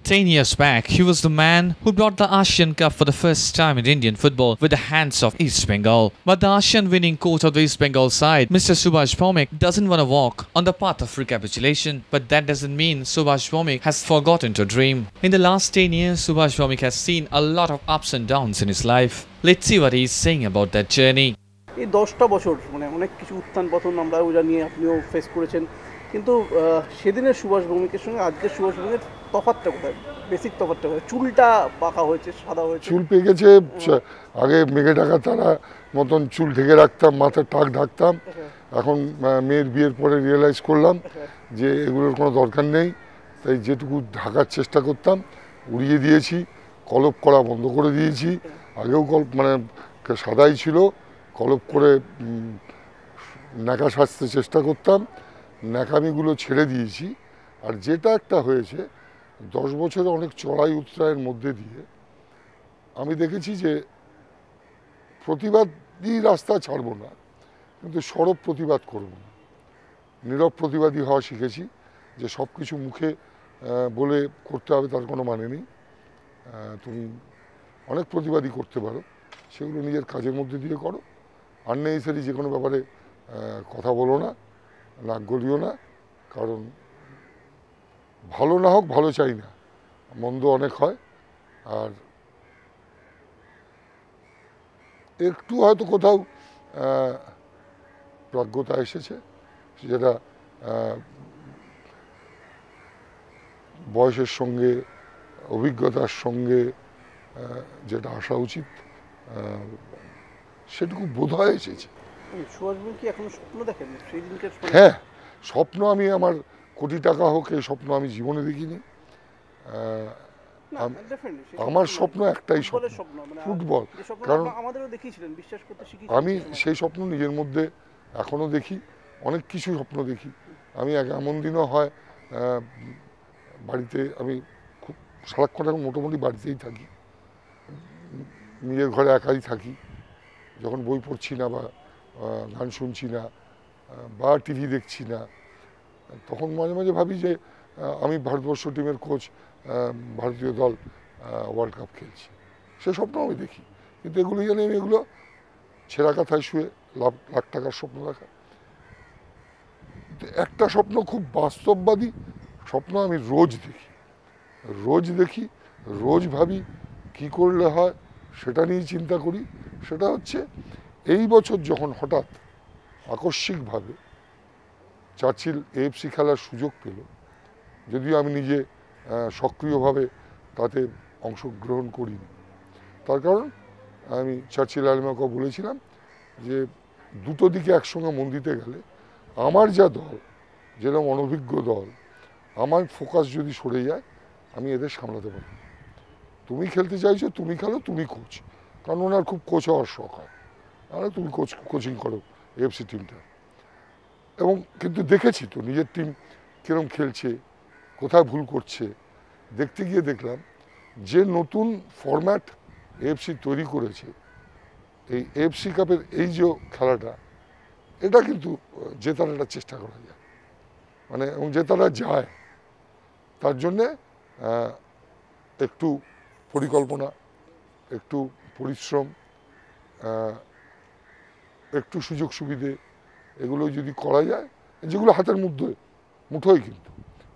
10 years back, he was the man who brought the Asian Cup for the first time in Indian football with the hands of East Bengal. But the Asian winning coach of the East Bengal side, Mr. Subhash Bhowmik, doesn't want to walk on the path of recapitulation. But that doesn't mean Subhash Bhowmik has forgotten to dream. In the last 10 years, Subhash Bhowmik has seen a lot of ups and downs in his life. Let's see what he is saying about that journey. এই 10টা বছর মানে অনেক কিছু উত্থান পতন আমরা জানি, আপনিও ফেস করেছেন, কিন্তু সেদিনের সুভাষ ভৌমিকের সঙ্গে আজকের সুভাষ ভৌমিকের তফাৎটা কোথায়? বেসিক তফাৎটা কোথায়? চুলটা পাকা হয়েছে, সাদা হয়েছে, চুল পেয়ে গেছে। আগে মেঘে ঢাকা তারা মতন চুল ঢেকে রাখতাম, মাথার টাক ঢাকতাম। এখন মেয়ের বিয়ের পরে রিয়েলাইজ করলাম যে এগুলোর কোনো দরকার নেই, তাই যেটুকু ঢাকার চেষ্টা করতাম উড়িয়ে দিয়েছি, কলপ করা বন্ধ করে দিয়েছি। আগেও মানে সাদাই ছিল, কলপ করে ন্যাকা সাজতে চেষ্টা করতাম, ন্যাকামিগুলো ছেড়ে দিয়েছি। আর যেটা একটা হয়েছে 10 বছরে অনেক চড়াই উৎরাইয়ের মধ্যে দিয়ে আমি দেখেছি যে প্রতিবাদী রাস্তা ছাড়বো না, কিন্তু সরব প্রতিবাদ করব না, নীরব প্রতিবাদী হওয়া শিখেছি। যে সব কিছু মুখে বলে করতে হবে তার কোনো মানে নেই। তুমি অনেক প্রতিবাদী করতে পারো, সেগুলো নিজের কাজের মধ্যে দিয়ে করো। আননেসেসারি যে কোনো ব্যাপারে কথা বলো না, নাক গলিও না, কারণ ভালো না হোক ভালো চাই না, মন্দ অনেক হয়। আর একটু হয়তো কোথাও প্রাজ্ঞতা এসেছে, যেটা বয়সের সঙ্গে অভিজ্ঞতার সঙ্গে যেটা আসা উচিত সেটুকু বোধহয় এসেছে। হ্যাঁ, স্বপ্ন আমি আমার কোটি টাকা হোক এই স্বপ্ন আমি জীবনে দেখিনি। আমার স্বপ্ন একটাই স্বপ্ন, ফুটবল। কারণ আমি সেই স্বপ্ন নিজের মধ্যে এখনো দেখি, অনেক কিছু স্বপ্ন দেখি। আমি এমন দিনও হয় বাড়িতে আমি খুব সারাক্ষণ এখন মোটামুটি বাড়িতেই থাকি, নিজের ঘরে একাই থাকি। যখন বই পড়ছি না বা গান শুনছি না বা টিভি দেখছি না, তখন মাঝে মাঝে ভাবি যে আমি ভারতবর্ষ টিমের কোচ, ভারতীয় দল ওয়ার্ল্ড কাপ খেলছি, সে স্বপ্ন আমি দেখি। কিন্তু এগুলো জানি আমি এগুলো ছেঁড়া কাথায় শুয়ে লাখ টাকার স্বপ্ন দেখা। একটা স্বপ্ন খুব বাস্তববাদী স্বপ্ন আমি রোজ দেখি, রোজ ভাবি কি করলে হয়, সেটা নিয়েই চিন্তা করি। সেটা হচ্ছে এই বছর যখন হঠাৎ আকস্মিকভাবে চার্চিল এএফসি খেলার সুযোগ পেল, যদিও আমি নিজে সক্রিয়ভাবে তাতে অংশগ্রহণ করিনি, তার কারণ আমি চার্চিল আলিমাকে বলেছিলাম যে দুটো দিকে একসঙ্গে মন দিতে গেলে আমার যা দল, যেরকম অনভিজ্ঞ দল, আমার ফোকাস যদি সরে যায় আমি এদের সামলাতে পারি। তুমি খেলতে চাইছো, তুমি খেলো, তুমি কোচ, কারণ ওনার খুব কোচ হওয়ার শখ হয়, তাহলে তুমি কোচিং করো এএফসি টিমটা। এবং কিন্তু দেখেছি তো নিজের টিম কীরকম খেলছে, কোথায় ভুল করছে। দেখতে গিয়ে দেখলাম যে নতুন ফরম্যাট এএফসি তৈরি করেছে, এই এএফসি কাপের এই যে খেলাটা, এটা কিন্তু জেতার একটা চেষ্টা করা যায়, মানে এবং জেতাটা যায়। তার জন্যে একটু পরিকল্পনা, একটু পরিশ্রম, একটু সুযোগ সুবিধে, এগুলো যদি করা যায়, যেগুলো হাতের মুঠোয়, কিন্তু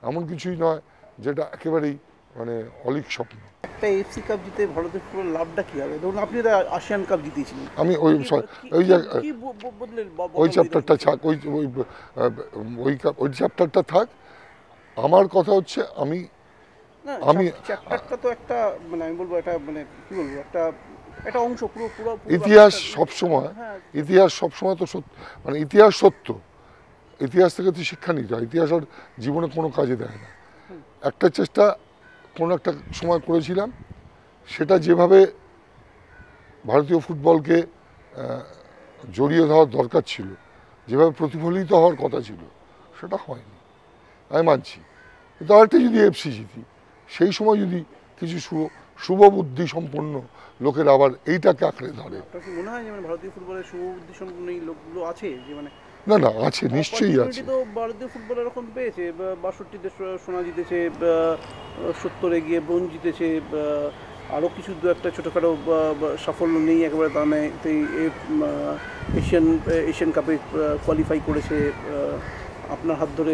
এমন কিছুই নয় যেটা একেবারেই মানে অলিক স্বপ্ন। একটা এএফসি কাপ জিতে ভারতের পুরো লাভটা কি হবে? ধরুন আপনি আসিয়ান কাপ জিতেছিলেন, আমি ওই চ্যাপ্টারটা থাক, ওই চ্যাপ্টারটা থাক। আমার কথা হচ্ছে আমি চ্যাপ্টারটা তো একটা মানে আমি বলবো এটা মানে কি বলবো একটা অংশ, পুরো ইতিহাস সবসময় তো মানে ইতিহাস সত্য, ইতিহাস থেকে তো শিক্ষা নিতে হয়। ইতিহাস আর জীবনে কোনো কাজে দেয় না। একটা চেষ্টা কোনো একটা সময় করেছিলাম, সেটা যেভাবে ভারতীয় ফুটবলকে জড়িয়ে দেওয়ার দরকার ছিল, যেভাবে প্রতিফলিত হওয়ার কথা ছিল, সেটা হয়নি, আমি মানছি। কিন্তু আরেকটা যদি এফসি জিতি, সেই সময় যদি কিছু শুভবুদ্ধি সম্পন্ন লোকের আবার এইটাকে আঁকড়ে ধরে। মনে হয় যে ভারতীয় ফুটবলের শুভবুদ্ধি সম্পন্ন এই লোকগুলো আছে যে মানে না না আছে, নিশ্চয়ই আছে। তো ভারতীয় ফুটবল এরকম পেয়েছে, 62তে সোনা জিতেছে, 70-এ গিয়ে ব্রোঞ্জ জিতেছে, আরও কিছু দু একটা ছোটোখাটো সাফল্য নেই একেবারে তা নেই। তো এশিয়ান কাপে কোয়ালিফাই করেছে, আপনার হাত ধরে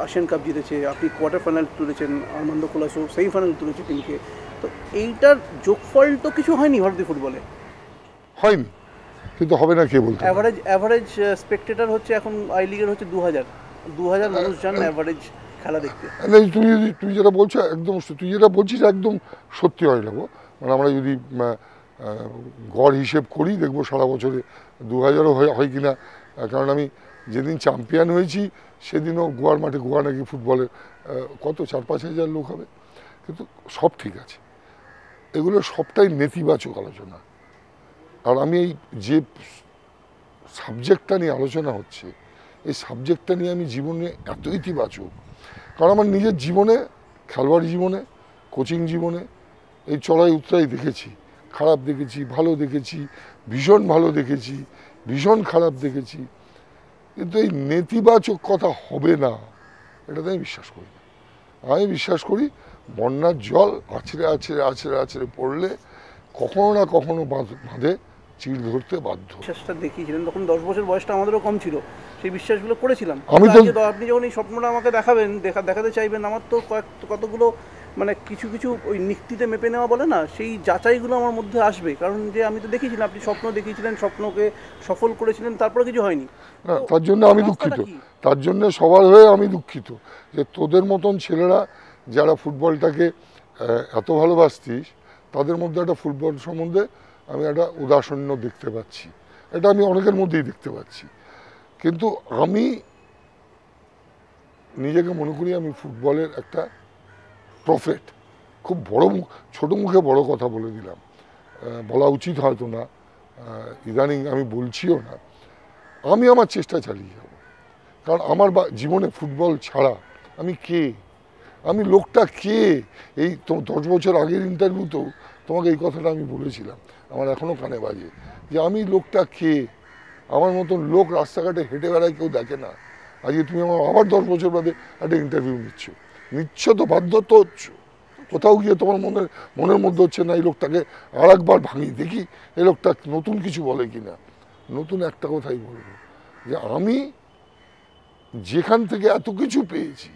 এশিয়ান কাপ জিতেছে, আপনি কোয়ার্টার ফাইনাল তুলেছেন, আর্মান্দো কোলাসো সেমিফাইনাল তুলেছে টিমকে। তো এইটার যোগফল তো কিছু হয়নি ভারতীয় ফুটবলে, হয়নি, কিন্তু হবে না কে বলতে? অ্যাভারেজ স্পেকটেটর হচ্ছে এখন আই লিগের হচ্ছে 2000 মানুষ যান অ্যাভারেজ খেলা দেখতে। তুই যেটা বলছো একদম, তুই যেটা বলছিস একদম সত্যি হয় না গো। মানে আমরা যদি গড় হিসেব করি দেখবো সারা বছরে 2000ও হয় কিনা। কারণ আমি যেদিন চ্যাম্পিয়ন হয়েছি সেদিনও গোয়ার মাঠে, গোয়া নাকি ফুটবলের কত 4-5 হাজার লোক হবে। কিন্তু সব ঠিক আছে, এগুলো সবটাই নেতিবাচক আলোচনা। আর আমি এই যে সাবজেক্টটা নিয়ে আলোচনা হচ্ছে, এই সাবজেক্টটা নিয়ে আমি জীবনে এত ইতিবাচক, কারণ আমার নিজের জীবনে, খেলোয়াড় জীবনে, কোচিং জীবনে এই চড়াই উতরাই দেখেছি, খারাপ দেখেছি, ভালো দেখেছি, ভীষণ ভালো দেখেছি, ভীষণ খারাপ দেখেছি। কিন্তু এই নেতিবাচক কথা হবে না এটাতে আমি বিশ্বাস করি না। আমি বিশ্বাস করি বন্যার জল আছড়ে আছড়ে আছড়ে আছড়ে পড়লে কখনো না কখনো বাঁধে চিড় ধরতে বাধ্য। বিশ্বাসটা দেখিয়েছিলেন তখন 10 বছর বয়সটা আমাদেরও কম ছিল, সেই বিশ্বাসগুলো করেছিলাম। আমি তো আপনি যখন এই স্বপ্নটা আমাকে দেখাতে চাইবেন, আমার তো কতগুলো মানে কিছু ওই নিক্তিতে মেপে নেওয়া বলে না, সেই যাচাইগুলো আমার মধ্যে আসবে। কারণ যে আমি তো দেখিয়েছিলাম, আপনি স্বপ্ন দেখিয়েছিলেন, স্বপ্নকে সফল করেছিলেন, তারপরে কিছু হয়নি। না, তার জন্য আমি দুঃখিত, তার জন্য সবার হয়ে আমি দুঃখিত যে তোদের মতন ছেলেরা যারা ফুটবলটাকে এত ভালোবাসতিস, তাদের মধ্যে একটা ফুটবল সম্বন্ধে আমি একটা উদাসীন্য দেখতে পাচ্ছি। এটা আমি অনেকের মধ্যেই দেখতে পাচ্ছি। কিন্তু আমি নিজেকে মনে করি আমি ফুটবলের একটা প্রফেট। খুব বড় ছোট মুখে বড় কথা বলে দিলাম, বলা উচিত হয়তো না, ইদানিং আমি বলছিও না। আমি আমার চেষ্টা চালিয়ে যাব, কারণ আমার জীবনে ফুটবল ছাড়া আমি কে, আমি লোকটা কে। এই 10 বছর আগের ইন্টারভিউতেও তোমাকে এই কথাটা আমি বলেছিলাম, আমার এখনও কানে বাজে, যে আমি লোকটা কে। আমার মতন লোক রাস্তাঘাটে হেঁটে বেড়ায় কেউ দেখে না। আজকে তুমি আমার আবার 10 বছর বাদে একটা ইন্টারভিউ নিচ্ছ তো বাধ্য তো হচ্ছ। কোথাও গিয়ে তোমার মনের মধ্যে হচ্ছে না এই লোকটাকে আর একবার ভাঙি দেখি, এই লোকটা নতুন কিছু বলে কিনা। নতুন একটা কথাই বলবো, যে আমি যেখান থেকে এত কিছু পেয়েছি,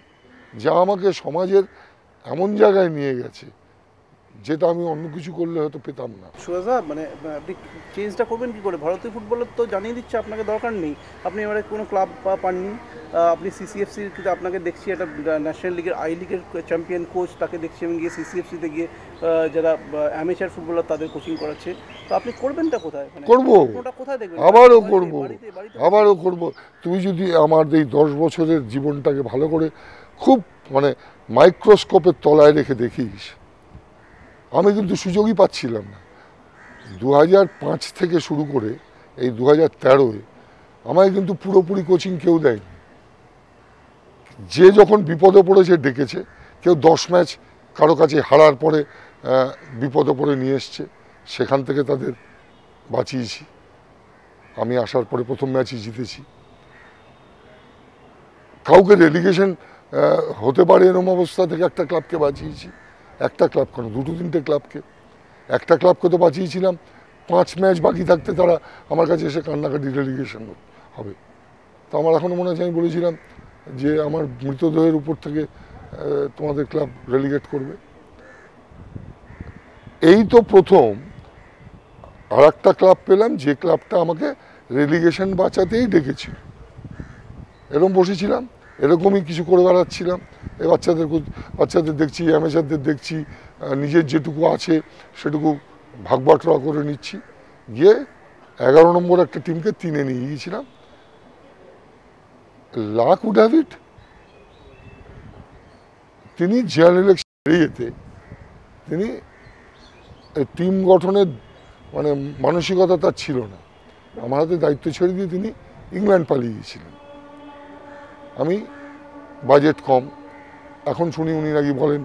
যা আমাকে সমাজের এমন জায়গায় নিয়ে গেছে যেটা আমি অন্য কিছু করলে হয়তো পেতাম না। সুরাজা, মানে আপনি চেঞ্জটা করবেন কী করে? ভারতীয় ফুটবলের তো জানিয়ে দিচ্ছে আপনাকে দরকার নেই, আপনি এবারে কোনো ক্লাব পাননি, আপনি সিসিএফসির আপনাকে দেখছি একটা ন্যাশনাল লিগের আই লিগের চ্যাম্পিয়ন কোচ, তাকে দেখছি আমি গিয়ে সিসিএফসিতে গিয়ে যারা অ্যামেচার ফুটবলার তাদের কোচিং করাচ্ছে। তো আপনি করবেনটা কোথায়? করবো, কোথায় দেখবেন? আবারও করবো। তুমি যদি আমার এই 10 বছরের জীবনটাকে ভালো করে খুব মানে মাইক্রোস্কোপের তলায় রেখে দেখিস, আমি কিন্তু সুযোগই পাচ্ছিলাম না। 2005 থেকে শুরু করে এই 2013-এ আমায় কিন্তু পুরোপুরি কোচিং কেউ দেয়নি। যে যখন বিপদে পড়েছে ডেকেছে, কেউ 10 ম্যাচ কারো কাছে হারার পরে বিপদে পড়ে নিয়ে এসছে, সেখান থেকে তাদের বাঁচিয়েছি। আমি আসার পরে প্রথম ম্যাচই জিতেছি। কাউকে রেলিগেশন হতে পারে এরকম অবস্থা থেকে একটা ক্লাবকে বাঁচিয়েছি। একটা ক্লাব কেন, 2-3টে ক্লাবকে। একটা ক্লাবকে তো বাঁচিয়েছিলাম 5 ম্যাচ বাকি থাকতে তারা আমার কাছে এসে কান্নাকাটি রেলিগেশন হবে। তো আমার এখনও মনে আছে আমি বলেছিলাম যে আমার মৃতদেহের উপর থেকে তোমাদের ক্লাব রেলিগেট করবে। এই তো প্রথম আর একটা ক্লাব পেলাম, যে ক্লাবটা আমাকে রেলিগেশন বাঁচাতেই ডেকেছিল। এরকম বসেছিলাম, এরকমই কিছু করে বেড়াচ্ছিলাম। এই বাচ্চাদের দেখছি, অ্যামেচারদের দেখছি, নিজের যেটুকু আছে সেটুকু ভাগ বাটোয়ারা করে নিচ্ছি। গিয়ে 11 নম্বর একটা টিমকে 3-এ নিয়ে গিয়েছিলাম। লাক উড হ্যাভ ইট, তিনি জেনারেল ইলেকশন এড়িয়েতে তিনি টিম গঠনের মানে মানসিকতা তার ছিল না। আমার হাতে দায়িত্ব ছেড়ে দিয়ে তিনি ইংল্যান্ড পালিয়ে গিয়েছিলেন। আমি বাজেট কম, এখন শুনি উনি নাকি বলেন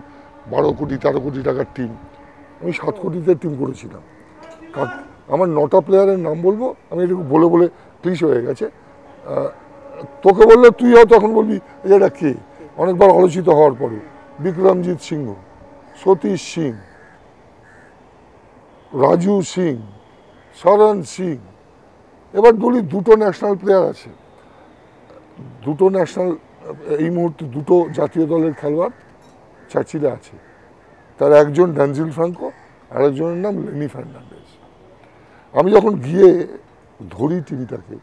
12 কোটি 13 কোটি টাকার টিম, আমি 7 কোটিতে টিম করেছিলাম। আমার 9টা প্লেয়ারের নাম বলবো, আমি এটুকু বলে ক্লিশ হয়ে গেছে। তোকে বললে তুই হয়তো এখন বলবি এটা কে, অনেকবার আলোচিত হওয়ার পরে বিক্রমজিৎ সিংহ, সতীশ সিং, রাজু সিং, শরণ সিং। এবার বলি দুটো ন্যাশনাল প্লেয়ার আছে, দুটো ন্যাশনাল এই মুহূর্তে দুটো জাতীয় দলের খেলোয়াড় চার্চিলে আছে। তার একজন ড্যানজিল ফ্রাঙ্কো, আরেকজনের নাম লেনি ফার্নান্ডেজ। আমি যখন গিয়ে ধরি টিমটাকে,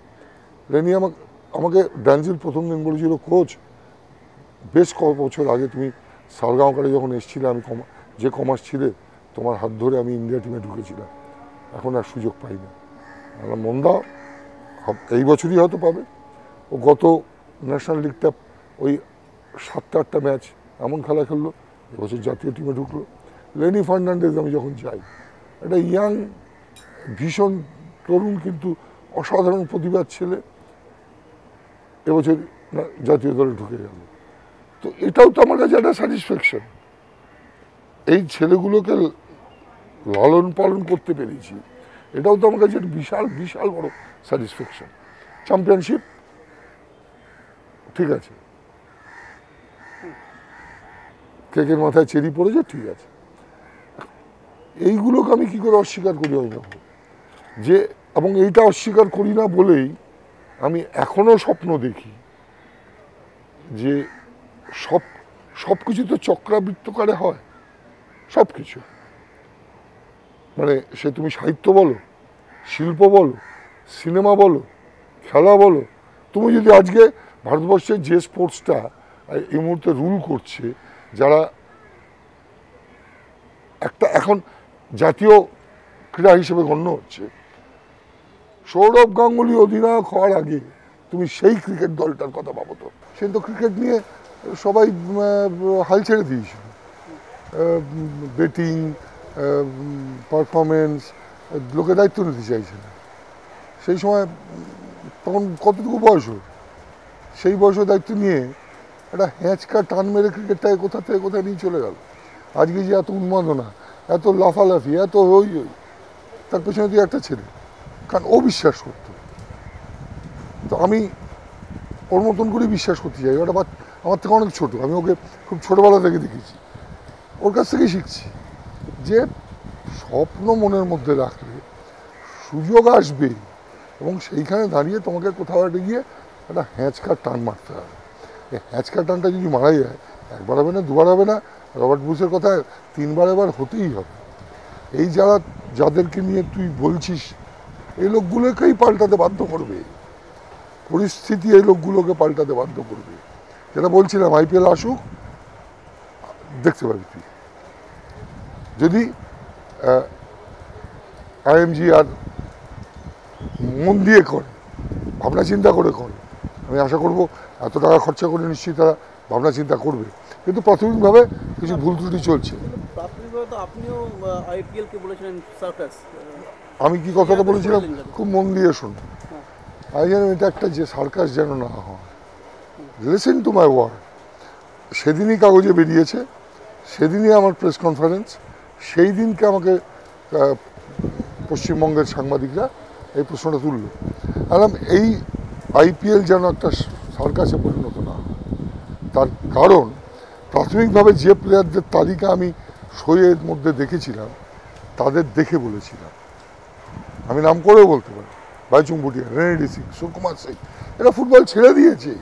লেনি আমাকে ড্যানজিল প্রথম দিন বলেছিল, কোচ বেশ কয়েক বছর আগে তুমি সালগাঁওকারে যখন এসেছিলে, আমি যে কমার্স ছিলে তোমার হাত ধরে আমি ইন্ডিয়া টিমে ঢুকেছিলাম, এখন আর সুযোগ পাই না। আমরা মন দাও, এই বছরই হয়তো পাবে। ও গত ন্যাশনাল লিগটা ওই 7-8টা ম্যাচ এমন খেলা খেললো, এবছর জাতীয় টিমে ঢুকলো। লেনি ফার্নান্ডেজ আমি যখন যাই, একটা ইয়াং ভীষণ তরুণ কিন্তু অসাধারণ প্রতিভার ছেলে, এবছর জাতীয় দলে ঢুকে গেল। তো এটাও তো আমার কাছে একটা স্যাটিসফ্যাকশন, এই ছেলেগুলোকে লালন পালন করতে পেরেছি, এটাও তো আমার কাছে একটা বিশাল বিশাল বড় স্যাটিসফ্যাকশন। চ্যাম্পিয়নশিপ ঠিক আছে, কেকের মাথায় চেরি পড়েছে, ঠিক আছে, এইগুলোকে আমি কি করে অস্বীকার করি অভিনব যে, এবং এইটা অস্বীকার করি না বলেই আমি এখনো স্বপ্ন দেখি যে সব কিছু তো চক্রাবৃত্তকারে হয়, সব কিছু, মানে সে তুমি সাহিত্য বলো, শিল্প বলো, সিনেমা বলো, খেলা বলো। তুমি যদি আজকে ভারতবর্ষের যে স্পোর্টসটা এই মুহূর্তে রুল করছে, যারা একটা এখন জাতীয় ক্রীড়া হিসেবে গণ্য হচ্ছে, সৌরভ গাঙ্গুলি অধিনায়ক হওয়ার আগে তুমি সেই ক্রিকেট দলটার কথা ভাবো তো। সে তো ক্রিকেট নিয়ে সবাই হাল ছেড়ে দিয়েছিল, ব্যাটিং পারফরমেন্স লোকে দায়িত্ব নিতে চাইছে না। সেই সময় তখন কতটুকু বয়স, সেই বয়সে দায়িত্ব নিয়ে একটা হ্যাঁচকা টান মেরে ক্রিকেটটাকে কোথা থেকে কোথায় নিয়ে চলে গেল। আজকে যে এত উন্মাদনা, এত লাফালাফি, এত হই হই, তার পেছনে দিয়ে একটা ছেলে, কারণ ও বিশ্বাস করতো। তো আমি ওর মতন করেই বিশ্বাস করতে চাই। ওটা আমার থেকে অনেক ছোটো, আমি ওকে খুব ছোটোবেলা থেকে দেখেছি, ওর কাছ থেকেই শিখছি যে স্বপ্ন মনের মধ্যে রাখলে সুযোগ আসবে, এবং সেইখানে দাঁড়িয়ে তোমাকে কোথাও একটা গিয়ে একটা হ্যাঁচকার টান মারতে হবে। এই হ্যাঁচকার টানটা যদি মারা যায়, একবার হবে না, দুবার হবে না, রবার্ট ব্রুসের কথায় 3বার এবার হতেই হবে। এই যাদেরকে নিয়ে তুই বলছিস, এই লোকগুলোকেই পাল্টাতে বাধ্য করবে, পরিস্থিতি এই লোকগুলোকে পাল্টাতে বাধ্য করবে। যেটা বলছিলাম, IPL আসুক, দেখতে পাবি তুই, যদি IMG আর মন দিয়ে করে, ভাবনা চিন্তা করে করে, আমি আশা করব এত টাকা খরচা করে নিশ্চয়ই তারা ভাবনা চিন্তা করবে। কিন্তু প্রাথমিকভাবে কিছু ভুল ত্রুটি চলছে। প্রাথমিকভাবে তো আপনিও IPL কে বলেছিলেন সার্কাস। আমি কি কথাটা বলেছিলাম খুব মন দিয়ে শুন, আমি যেন এটা একটা যে সার্কাস যেন না হয়। Listen to my word. সেদিনই কাগজে বেরিয়েছে, সেদিনই আমার প্রেস কনফারেন্স, সেই দিনকে আমাকে পশ্চিমবঙ্গের সাংবাদিকরা এই প্রশ্নটা তুলল। এই IPL যেন একটা সার্কাসে পরিণত না হয়। তার কারণ প্রাথমিকভাবে যে প্লেয়ারদের তালিকা আমি শোয়ের মধ্যে দেখেছিলাম, তাদের দেখে বলেছিলাম, আমি নাম করেও বলতে পারি, বাইচুং ভুটিয়া, রেনেডি সিং, সুকুমার সিং, এরা ফুটবল ছেড়ে দিয়েছে।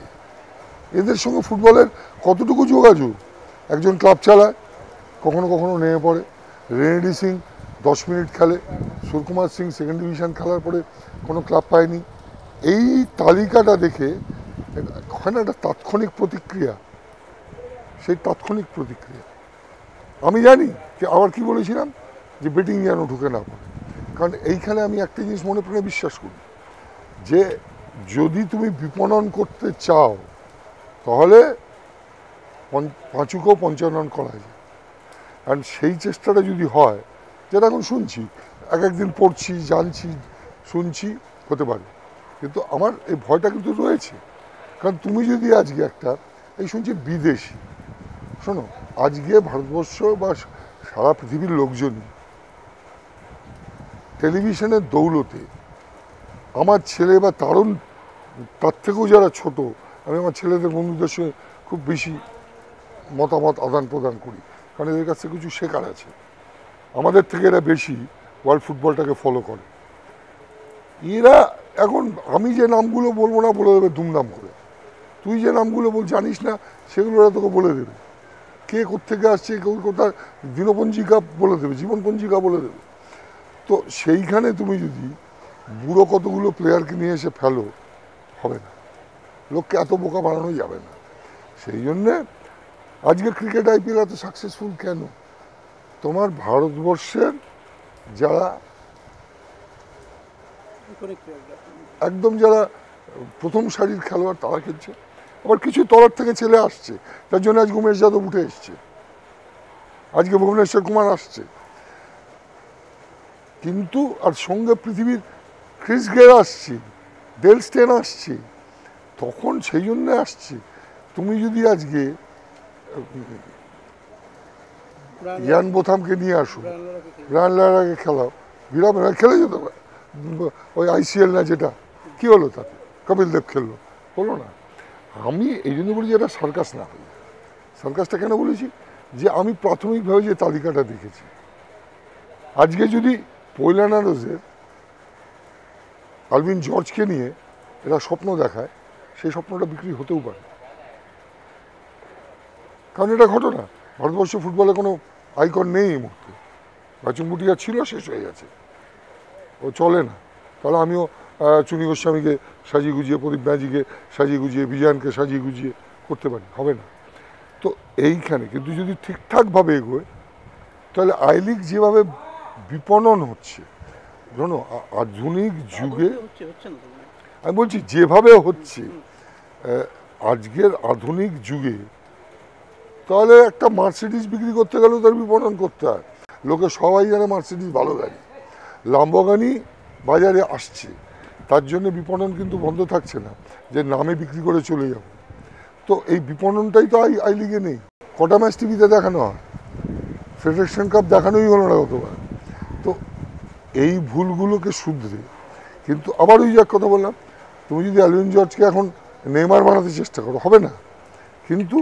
এদের সঙ্গে ফুটবলের কতটুকু যোগাযোগ, একজন ক্লাব চালায়, কখনো কখনো নেমে পড়ে। রেনেডি সিং 10 মিনিট খেলে, সুকুমার সিং সেকেন্ড ডিভিশন খেলার পরে কোনো ক্লাব পায়নি। এই তালিকাটা দেখে হয় না একটা তাৎক্ষণিক প্রতিক্রিয়া, সেই তাৎক্ষণিক প্রতিক্রিয়া আমি জানি যে আবার কি বলেছিলাম, যে ব্যাটিং যেন ঢুকে না পড়ে। কারণ এইখানে আমি একটা জিনিস মনে প্রাণে বিশ্বাস করি, যে যদি তুমি বিপণন করতে চাও, তাহলে 5 55 করা যায়। কারণ সেই চেষ্টাটা যদি হয়, যেটা এখন শুনছি, একদিন পড়ছি, জানছি, শুনছি, হতে পারে, কিন্তু আমার এই ভয়টা কিন্তু রয়েছে। কারণ তুমি যদি আজকে একটা এই শুনছি বিদেশি, শোনো, আজকে ভারতবর্ষ বা সারা পৃথিবীর লোকজনই টেলিভিশনের দৌলতে আমার ছেলে বা তার থেকেও যারা ছোট, আমি আমার ছেলেদের বন্ধুদের সঙ্গে খুব বেশি মতামত আদান প্রদান করি, কারণ এদের কাছ থেকে কিছু শেখার আছে। আমাদের থেকে এরা বেশি ওয়ার্ল্ড ফুটবলটাকে ফলো করে। এরা এখন আমি যে নামগুলো বলবো না বলে দেবে দুমদাম করে, তুই যে নামগুলো জানিস না সেগুলো ওরা তোকে বলে দেবে, কে কোত্থেকে আসছে, কেউ কোথায় দিনপঞ্জিকা বলে দেবে, জীবনপঞ্জিকা বলে দেবে। তো সেইখানে তুমি যদি বুড়ো কতগুলো প্লেয়ারকে নিয়ে এসে ফেলো, হবে না, লোককে এত বোকা বানানো যাবে না। সেই জন্যে আজকে ক্রিকেট আইপিএল এত সাকসেসফুল কেন? তোমার ভারতবর্ষের যারা একদম যারা প্রথম সারির খেলোয়াড় তারা খেলছে, আবার কিছু তলার থেকে ছেলে আসছে, তার জন্য আজকে উমেশ যাদব উঠে এসছে, আজকে ভুবনেশ্বর কুমার আসছে, কিন্তু আর সঙ্গে পৃথিবীর ক্রিস গেল আসছে, ডেল স্টেন আসছে, তখন সেই জন্য আসছে। তুমি যদি আজকে ইয়ান বোথামকে নিয়ে আসো, ব্রায়ান লারাকে খেলাও, বিরাট খেলে যেত ওই আইসিএল না যেটা, কি হলো তাতে? কপিল দেব খেললো, হলো না। আমি এই জন্য বলি যে এটা সার্কাস না হই। সার্কাসটা কেন বলেছি? যে আমি প্রাথমিকভাবে যে তালিকাটা দেখেছি, আজকে যদি পয়লানা রোজের আলভিন জর্জকে নিয়ে এরা স্বপ্ন দেখায়, সেই স্বপ্নটা বিক্রি হতেও পারে, কারণ এটা ঘটনা। ভারতবর্ষ ফুটবলে কোনো আইকন নেই এই মুহূর্তে। বাচুং ভুটিয়া ছিল, শেষ হয়ে গেছে, ও চলে না। তাহলে আমিও চুনি গোস্বামীকে সাজিয়ে গুজিয়ে, প্রদীপ ব্যাজিকে সাজিয়ে গুজিয়ে, বিজয়ানকে সাজিয়ে গুজিয়ে করতে পারি, হবে না। তো এইখানে কিন্তু যদি ঠিকঠাকভাবে এগোয়, তাহলে আই লিগ যেভাবে বিপণন হচ্ছে, জানো আধুনিক যুগে, আমি বলছি যেভাবে হচ্ছে আজকের আধুনিক যুগে, তাহলে একটা মার্সিডিজ বিক্রি করতে গেলেও তার বিপণন করতে হয়। লোকে সবাই জানে মার্সিডিজ ভালো গাড়ি, লাম্বোর্গিনি বাজারে আসছে, তার জন্য বিপণন কিন্তু বন্ধ থাকছে না, যে নামে বিক্রি করে চলে যাবে। তো এই বিপণনটাই তো আই লিগে নেই। কটা ম্যাচ টিভিতে দেখানো হয়, ফেডারেশন কাপ দেখানোই হলো না কতবার। তো এই ভুলগুলোকে শুধরে, কিন্তু আবার ওই যে কথা বললাম, তুমি যদি অ্যালভিন জর্জকে এখন নেইমার বানাতে চেষ্টা করো, হবে না। কিন্তু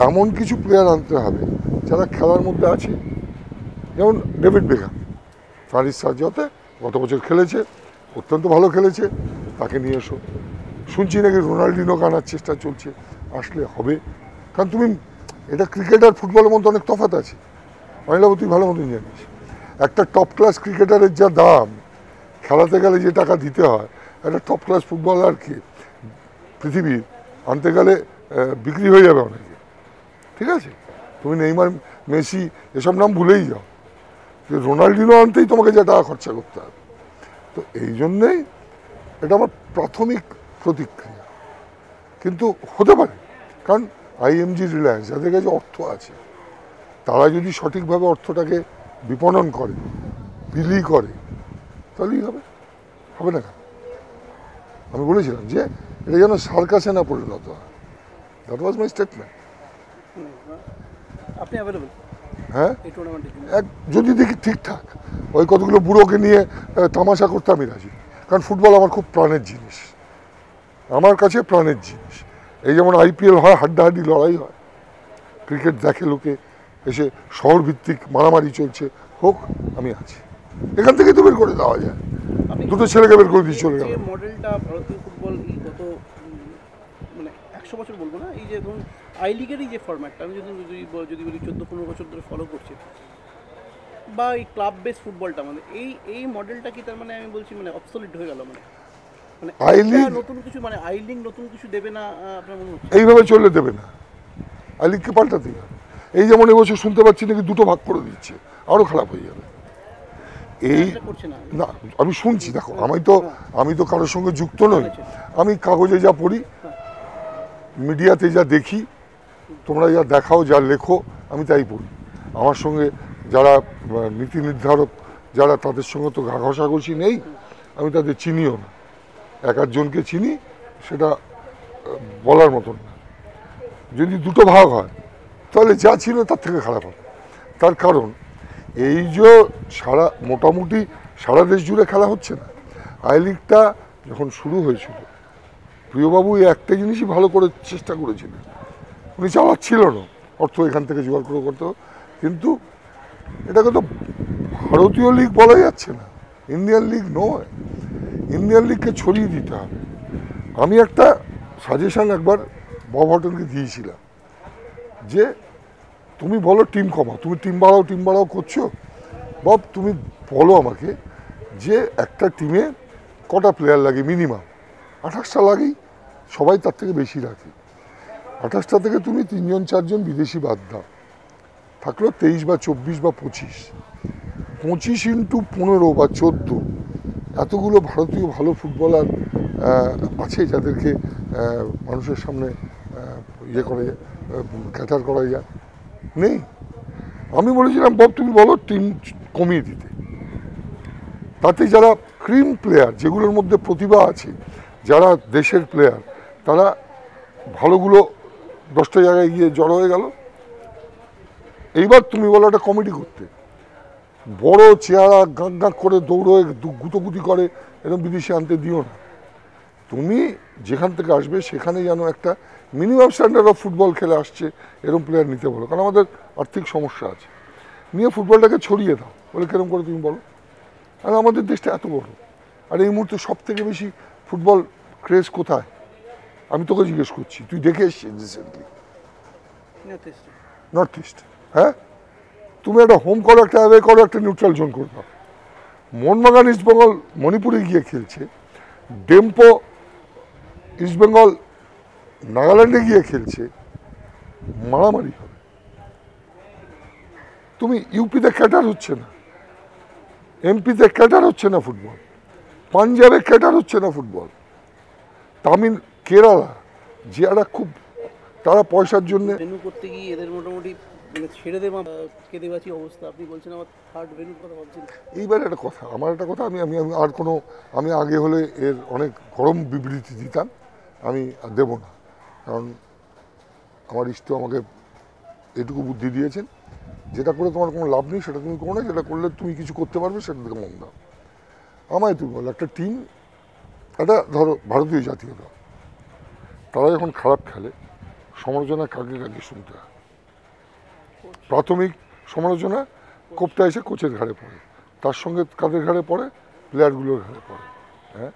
এমন কিছু প্লেয়ার আনতে হবে যারা খেলার মধ্যে আছে, যেমন ডেভিড বেকহাম, প্যারিস সার্জাতে গত বছর খেলেছে, অত্যন্ত ভালো খেলেছে, তাকে নিয়ে এসো। শুনছি নাকি রোনাল্ডিনোকে আনার চেষ্টা চলছে, আসলে হবে। কারণ তুমি এটা ক্রিকেট আর ফুটবলের মধ্যে অনেক তফাৎ আছে, অনিলাভ তুই ভালো মতন জানিস। একটা টপ ক্লাস ক্রিকেটারের যা দাম, খেলাতে গেলে যে টাকা দিতে হয়, একটা টপ ক্লাস ফুটবলারকে পৃথিবীর আনতে গেলে বিক্রি হয়ে যাবে অনেকে, ঠিক আছে? তুমি নেইমার, মেসি এসব নাম ভুলেই যাও, যে রোনাল্ডিনো আনতেই তোমাকে যা টাকা খরচা করতে হবে। তো এই জন্যেই এটা আমার প্রাথমিক প্রতিক্রিয়া। কিন্তু হতে পারে, কারণ আইএমজি, রিলায়েন্স, যাদের কাছে অর্থ আছে, তারা যদি সঠিকভাবে অর্থটাকে বিপণন করে, বিলি করে, তাহলেই হবে, হবে না। আমি বলেছিলাম যে এটা যেন সার্কাসে না পরিণত হয়। That was my statement. আপনি অ্যাভেলেবল? হ্যাঁ, যদি দেখি ঠিকঠাক, ওই কতগুলো বুড়োকে নিয়ে তামাশা করতে আমি রাজি। কারণ ফুটবল আমার খুব প্রাণের জিনিস, আমার কাছে প্রাণের জিনিস। এই যেমন আইপিএল হয়, হাড্ডাহাড্ডি লড়াই হয়, ক্রিকেট দেখে লোকে এসে, শহর ভিত্তিক মারামারি চলছে, হোক, আমি আছি। এখান থেকে তো বের করে দেওয়া যায়, দুটো ছেলেকে বের করে দিয়ে চলে গেল। মডেলটা ভারতীয় ফুটবল এই গত মানে 100 বছর বলবো না, এই যে ধরুন আই লিগেরই যে ফরম্যাটটা, আমি যদি বলি 14-15 বছর ধরে ফলো করছি, বা এই ক্লাব বেস ফুটবলটা, মানে এই মডেলটা কি তার মানে আমি বলছি মানে অবসলিট হয়ে গেল, মানে আই লিগ নতুন কিছু, মানে আই লিগ নতুন কিছু দেবে না আপনার মনে হচ্ছে? এইভাবে চললে দেবে না, আই লিগকে পাল্টাতে হবে। এই যেমন এবছর শুনতে পাচ্ছি নাকি দুটো ভাগ করে দিচ্ছে, আরও খারাপ হয়ে যাবে। এই না, আমি শুনছি, দেখো আমি তো কারোর সঙ্গে যুক্ত নই, আমি কাগজে যা পড়ি, মিডিয়াতে যা দেখি, তোমরা যা দেখাও, যা লেখো, আমি তাই পড়ি। আমার সঙ্গে যারা নীতি নির্ধারক, যারা, তাদের সঙ্গে তো ঘা ঘষাঘষি নেই, আমি তাদের চিনিও না। এক একজনকে চিনি, সেটা বলার মতন না। যদি দুটো ভাগ হয়, তাহলে যা ছিল তার থেকে খারাপ হবে। তার কারণ এই যে মোটামুটি সারা দেশ জুড়ে খেলা হচ্ছে না, আই লিগটা যখন শুরু হয়েছিল প্রিয়বাবু এই একটা জিনিসই ভালো করে চেষ্টা করেছিলেন, উনি চালাচ্ছিল না অর্থ এখান থেকে জোগাড় করে করতে, কিন্তু এটাকে তো ভারতীয় লিগ বলা যাচ্ছে না, ইন্ডিয়ান লিগ নয়, ইন্ডিয়ান লিগকে ছড়িয়ে দিতে হবে। আমি একটা সাজেশন একবার বব হটনকে দিয়েছিলাম যে তুমি বলো টিম কমাও, তুমি টিম বাড়াও করছো, বব তুমি বলো আমাকে যে একটা টিমে কটা প্লেয়ার লাগে মিনিমাম, 28টা লাগেই, সবাই তার থেকে বেশি রাখে, 28টা থেকে তুমি 3জন 4জন বিদেশি বাদ দাও, থাকলো 23 বা 24 বা 25, 25 ইন্টু 15 বা 14, এতগুলো ভারতীয় ভালো ফুটবলার আছে যাদেরকে মানুষের সামনে ইয়ে করে ক্যাটার করা যায়, নেই। আমি বলেছিলাম বব তুমি বলো টিম কমিয়ে দিতে, তাতে যারা ক্রিম প্লেয়ার, যেগুলোর মধ্যে প্রতিভা আছে, যারা দেশের প্লেয়ার, তারা ভালোগুলো 10টা জায়গায় গিয়ে জড়ো হয়ে গেল। এইবার তুমি বলো একটা কমিটি করতে, বড় চেহারা গাঁক গাঁক করে দৌড়োয় গুতোগুতি করে এরকম বিদেশি আনতে দিও না, তুমি যেখান থেকে আসবে সেখানে যেন একটা মিনিমাম স্ট্যান্ডার্ড অফ ফুটবল খেলে আসছে এরকম প্লেয়ার নিতে বলো, কারণ আমাদের আর্থিক সমস্যা আছে, নিয়ে ফুটবলটাকে ছড়িয়ে দাও। বলে কেরম করে তুমি বলো, আর আমাদের দেশটা এত বড়, আর এই মুহূর্তে সব থেকে বেশি ফুটবল ক্রেজ কোথায় আমি তোকে জিজ্ঞেস করছি, তুই দেখে এসছিস রিসেন্টলি? North east. হ্যাঁ, তুমি একটা হোম করো, একটা অ্যাওয়ে করো, একটা নিউট্রাল জোন করবা। মোহনবাগান ইস্টবেঙ্গল মণিপুরে গিয়ে খেলছে, ডেম্পো ইস্টবেঙ্গল নাগাল্যান্ডে গিয়ে খেলছে, মারামারি হবে। তুমি ইউপিতে ক্যাটার হচ্ছে না, এমপিতে ক্যাটার হচ্ছে না ফুটবল, পাঞ্জাবে ক্যাটার হচ্ছে না ফুটবল, তামিল কেরালা যে একটা খুব তারা পয়সার জন্য ভেন্যু করতে গিয়ে এদের মোটামুটি ছেড়ে দেওয়া কেঁদেবাচি অবস্থা। আপনি বলছেন আমার থার্ড ভেন্যুর কথা ভাবছেন। এইবার একটা কথা, আমার একটা কথা, আমি আমি আমি আর কোনো, আমি আগে হলে এর অনেক গরম বিবৃতি দিতাম, আমি আর দেবো না, কারণ আমার ইষ্ট আমাকে এটুকু বুদ্ধি দিয়েছেন, যেটা করে তোমার কোনো লাভ নেই সেটা তুমি করো না, যেটা করলে তুমি কিছু করতে পারবে সেটা থেকে মন দাও। আমায় তুমি বলো, একটা টিম, একটা ধরো ভারতীয় জাতীয় দল, তারা যখন খারাপ খেলে সমালোচনা কাকে কাকে শুনতে হয়? প্রাথমিক সমালোচনা কোপটা এসে কোচের ঘাড়ে পড়ে, তার সঙ্গে কাদের ঘাড়ে পড়ে? প্লেয়ারগুলোর ঘাড়ে পড়ে। হ্যাঁ,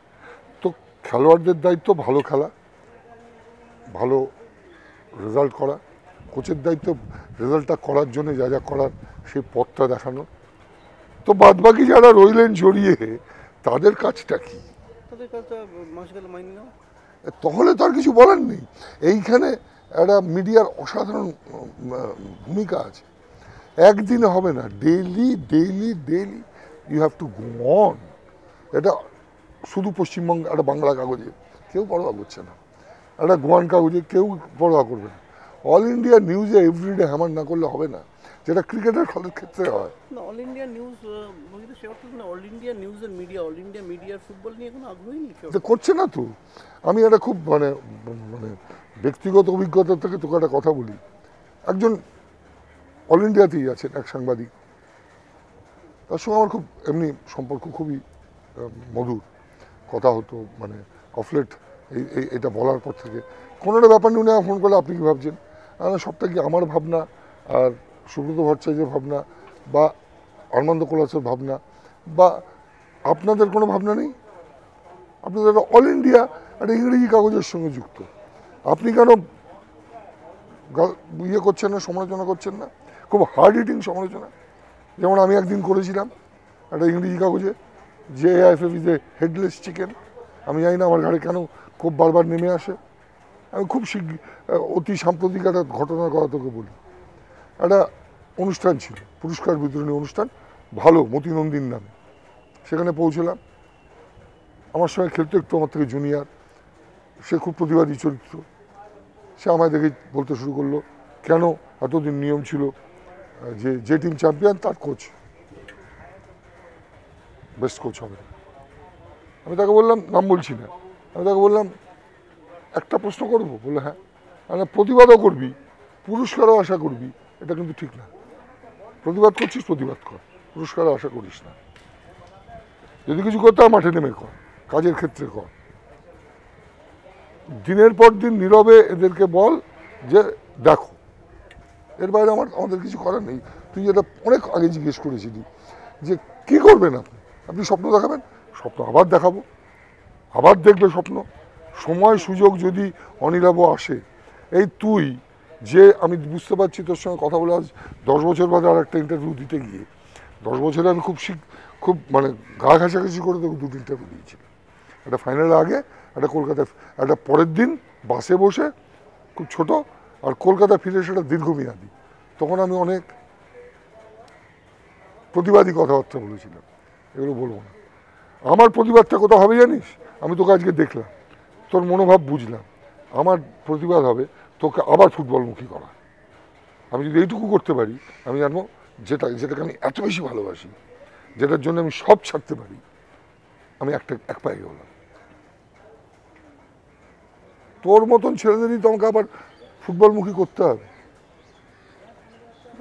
তো খেলোয়াড়দের দায়িত্ব ভালো খেলা, ভালো রেজাল্ট করা, কোচের দায়িত্ব রেজাল্টটা করার জন্য যা যা করার সেই পথটা দেখানো। তো বাদবাকি যারা রইলেন জড়িয়ে, তাদের কাজটা কি? তাদের কাজটা মাসকাল মাইনে নাও, তাহলে তো আর কিছু বলার নেই। এইখানে একটা মিডিয়ার অসাধারণ ভূমিকা আছে, একদিনে হবে না, daily daily daily you have to go on. এটা শুধু পশ্চিমবঙ্গ একটা বাংলা কাগজে কেউ পরোয়া করছে না, একটা গোয়ান কাগজে কেউ পরোয়া করবে না, অল ইন্ডিয়া নিউজে এভরিডে হ্যামার না করলে হবে না, যেটা ক্রিকেটের খেলার ক্ষেত্রে হয়। অল ইন্ডিয়া নিউজ সে অর্থ অল ইন্ডিয়া নিউজের মিডিয়া, অল ইন্ডিয়া মিডিয়ার ফুটবল নিয়ে কোনো আগ্রহী নেই, করছে না তো। আমি একটা খুব মানে মানে ব্যক্তিগত অভিজ্ঞতা থেকে তোকে একটা কথা বলি, একজন অল ইন্ডিয়াতেই আছেন এক সাংবাদিক, তার সঙ্গে আমার খুব এমনি সম্পর্ক খুবই মধুর, কথা হতো, মানে অফলেট এটা বলার পর থেকে কোনো একটা ব্যাপার নিয়ে উনি ফোন করলে আপনি কী ভাবছেন, সবটা কি আমার ভাবনা আর সুব্রত ভট্টাচার্যের ভাবনা বা আনন্দ কোলাসের ভাবনা বা আপনাদের কোনো ভাবনা নেই? আপনাদের একটা অল ইন্ডিয়া একটা ইংরেজি কাগজের সঙ্গে যুক্ত, আপনি কেন ইয়ে করছেন না, সমালোচনা করছেন না? খুব হার্ড হিটিং সমালোচনা, যেমন আমি একদিন করেছিলাম একটা ইংরেজি কাগজে, যে AIFF is a headless chicken. আমি জানি না আমার ঘাড়ে কেন খুব বারবার নেমে আসে। আমি খুব অতি সাম্প্রতিক একটা ঘটনার কথা তোকে বলি, একটা অনুষ্ঠান ছিল, পুরস্কার বিতরণী অনুষ্ঠান, ভালো, মতি নন্দিন নামে। সেখানে পৌঁছলাম, আমার সঙ্গে খেলতো একটু আমার থেকে জুনিয়র, সে খুব প্রতিবাদী চরিত্র। সে আমায় দেখে বলতে শুরু করলো, কেন এতদিন নিয়ম ছিল যে টিম চ্যাম্পিয়ন তার কোচ বেস্ট কোচ হবে। আমি তাকে বললাম, নাম বলছি না, আমি তাকে বললাম একটা প্রশ্ন করবো? বললো হ্যাঁ। মানে প্রতিবাদও করবি, পুরস্কারও আশা করবি, এটা কিন্তু ঠিক না। প্রতিবাদ করছিস, প্রতিবাদ কর, পুরস্কারও আশা করিস না। যদি কিছু করতে হয় মাঠে নেমে কর, কাজের ক্ষেত্রে কর, দিনের পর দিন নীরবে এদেরকে বল যে দেখো, এর বাইরে আমাদের কিছু করার নেই। তুই যেটা অনেক আগে জিজ্ঞেস করেছিলি যে কি করবেন আপনি স্বপ্ন দেখাবেন, স্বপ্ন আবার দেখাবো, আবার দেখবে স্বপ্ন। সময় সুযোগ যদি অনিলাভ আসে, এই তুই যে আমি বুঝতে পারছি তোর সঙ্গে কথা বলে আজ 10 বছর বাদে আর একটা ইন্টারভিউ দিতে গিয়ে 10 বছরে আমি খুব মানে গা ঘাঁচাঘাঁচি করে তোকে 2টো ইন্টারভিউ দিয়েছিলাম। একটা ফাইনালের আগে, একটা কলকাতায়, একটা পরের দিন বাসে বসে খুব ছোট, আর কলকাতা ফিরে সেটা দীর্ঘমেয়াদী। তখন আমি অনেক প্রতিবাদী কথাবার্তা বলেছিলাম, এগুলো বলবো না। আমার প্রতিবাদটা কোথাও হবে জানিস? আমি তোকে আজকে দেখলাম, তোর মনোভাব বুঝলাম। আমার প্রতিবাদ হবে তোকে আবার ফুটবলমুখী করা। আমি যদি এইটুকু করতে পারি, আমি জানবো যেটাকে আমি এত বেশি ভালোবাসি, যেটার জন্য আমি সব ছাড়তে পারি, আমি এক পায়ে গেলাম। তোর মতন ছেলেদেরই তো আমাকে আবার ফুটবলমুখী করতে হবে।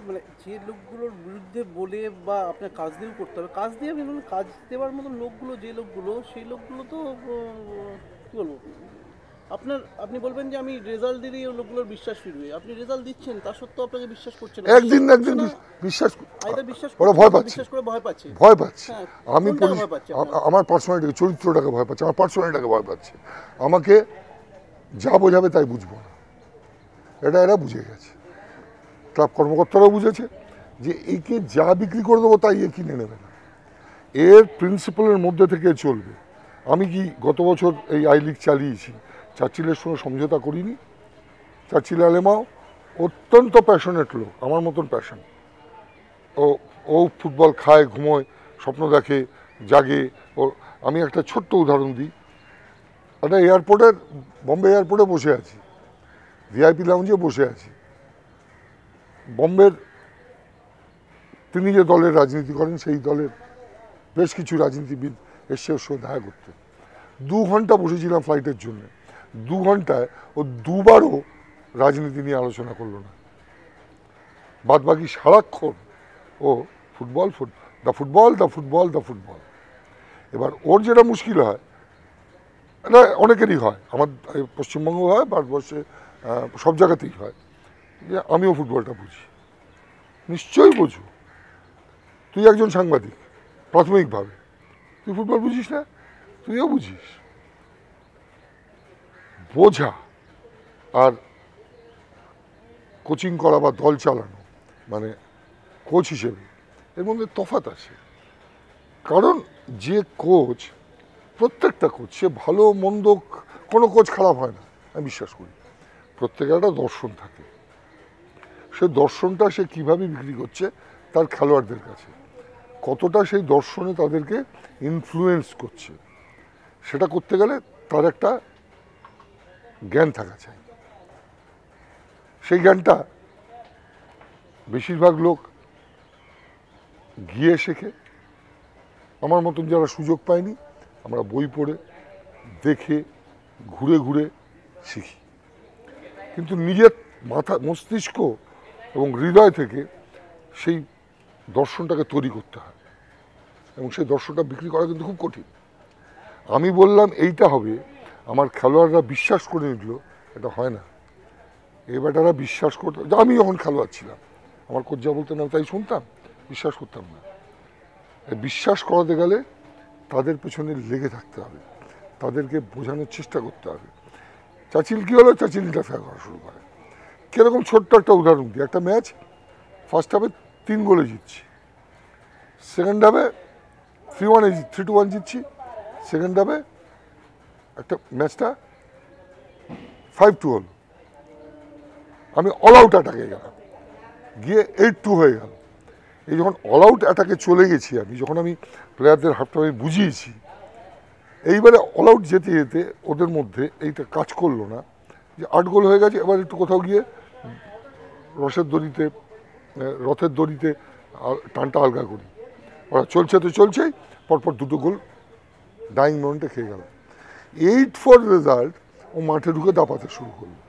মানে যে লোকগুলোর বিরুদ্ধে বলে বা আপনার কাজ দিয়েও করতে হবে, কাজ দিয়ে আমি বলুন, কাজ দেওয়ার মতো লোকগুলো যে লোকগুলো, সেই লোকগুলো তো কী বলবো, আপনি বলবেন যে আমি রেজাল্ট দিলেই ওই লোকগুলোর বিশ্বাস ফিরবে। আপনি রেজাল্ট দিচ্ছেন, তা সত্ত্বেও আপনাকে বিশ্বাস করছে না। একদিন বিশ্বাস ওরা ভয় পাচ্ছে, ভয় পাচ্ছে। আমি আমার পার্সোনালিটি, চরিত্রটাকে ভয় পাচ্ছে, আমার পার্সোনালিটাকে ভয় পাচ্ছে। আমাকে যা বোঝাবে তাই বুঝবো না, এরা বুঝে গেছে। ক্লাব কর্মকর্তারাও বুঝেছে যে একে যা বিক্রি করে দেবো তাই এ কিনে নেবে না, এর প্রিন্সিপালের মধ্যে থেকে চলবে। আমি কি গত বছর এই আই লিগ চালিয়েছি, চার্চিলের সঙ্গে সমঝোতা করিনি। চার্চিল আলেমাও অত্যন্ত প্যাশনেট লোক, আমার মতন প্যাশন। ও ফুটবল খায়, ঘুমোয়, স্বপ্ন দেখে, জাগে। আমি একটা ছোট্ট উদাহরণ দিই। একটা বম্বে এয়ারপোর্টে বসে আছি, ভিআইপি লাউঞ্জে বসে আছি। বম্বের তিনি যে দলের রাজনীতি করেন, সেই দলের বেশ কিছু রাজনীতিবিদ এসে ওর সঙ্গে দেখা করতে। 2 ঘন্টা বসেছিলাম ফ্লাইটের জন্য। 2 ঘন্টায় ও 2বারও রাজনীতি নিয়ে আলোচনা করলো না। বাদ বাকি সারাক্ষণ ও football, the football, the football, the football. এবার ওর যেটা মুশকিল হয়, এটা অনেকেরই হয়, আমার পশ্চিমবঙ্গ হয়, ভারতবর্ষে সব জায়গাতেই হয়, যে আমিও ফুটবলটা বুঝি। নিশ্চয়ই বোঝো, তুই একজন সাংবাদিক প্রাথমিকভাবে, তুই ফুটবল বুঝিস না? তুইও বুঝিস। বোঝা আর কোচিং করা বা দল চালানো, মানে কোচ হিসেবে, এর মধ্যে তফাৎ আছে। কারণ যে কোচ, প্রত্যেকটা কোচ, সে ভালো মন্দ, কোনো কোচ খারাপ হয় না, আমি বিশ্বাস করি। প্রত্যেকের একটা দর্শন থাকে, সে দর্শনটা সে কীভাবে বিক্রি করছে তার খেলোয়াড়দের কাছে, কতটা সেই দর্শনে তাদেরকে ইনফ্লুয়েন্স করছে, সেটা করতে গেলে তার একটা জ্ঞান থাকা চাই। সেই জ্ঞানটা বেশিরভাগ লোক গিয়ে শেখে। আমার মতন যারা সুযোগ পায়নি, আমরা বই পড়ে, দেখে, ঘুরে ঘুরে শিখি। কিন্তু নিজের মস্তিষ্ক এবং হৃদয় থেকে সেই দর্শনটাকে তৈরি করতে হয়, এবং সেই দর্শনটা বিক্রি করা কিন্তু খুব কঠিন। আমি বললাম এইটা হবে, আমার খেলোয়াড়রা বিশ্বাস করে নিল, এটা হয় না। এই ব্যাটারা বিশ্বাস করতে, আমি যখন খেলোয়াড় ছিলাম, আমার কোচ যা বলতেন আমি তাই শুনতাম, বিশ্বাস করতাম না। বিশ্বাস করাতে গেলে তাদের পেছনে লেগে থাকতে হবে, তাদেরকে বোঝানোর চেষ্টা করতে হবে। চাচিল কী হলো, চাচিল ইন্টারফেয়ার করা শুরু করে। কীরকম ছোট্ট একটা উদাহরণ দিই, একটা ম্যাচ ফার্স্ট হাফে 3 গোলে জিতছি, সেকেন্ড হাফে 3-1 জিতছি, সেকেন্ড হাফে একটা ম্যাচটা 5-2 হল। আমি অল আউট অ্যাটাকে গেলাম, গিয়ে 8-2 হয়ে গেল। এই যখন অল আউট অ্যাটাকে চলে গেছি, যখন আমি প্লেয়ারদের হাফটা আমি বুঝিয়েছি, এইবারে অল আউট যেতে যেতে ওদের মধ্যে এইটা কাজ করলো না যে 8 গোল হয়ে গেছে, এবার একটু কোথাও গিয়ে রথের দড়িতে টানটা আলগা করি। ওরা চলছে তো চলছেই, পরপর 2টো গোল ডাইং মোমেন্টে খেয়ে গেল। 8-4 রেজাল্ট, ও মাঠে ঢুকে দাপাতে শুরু করলো।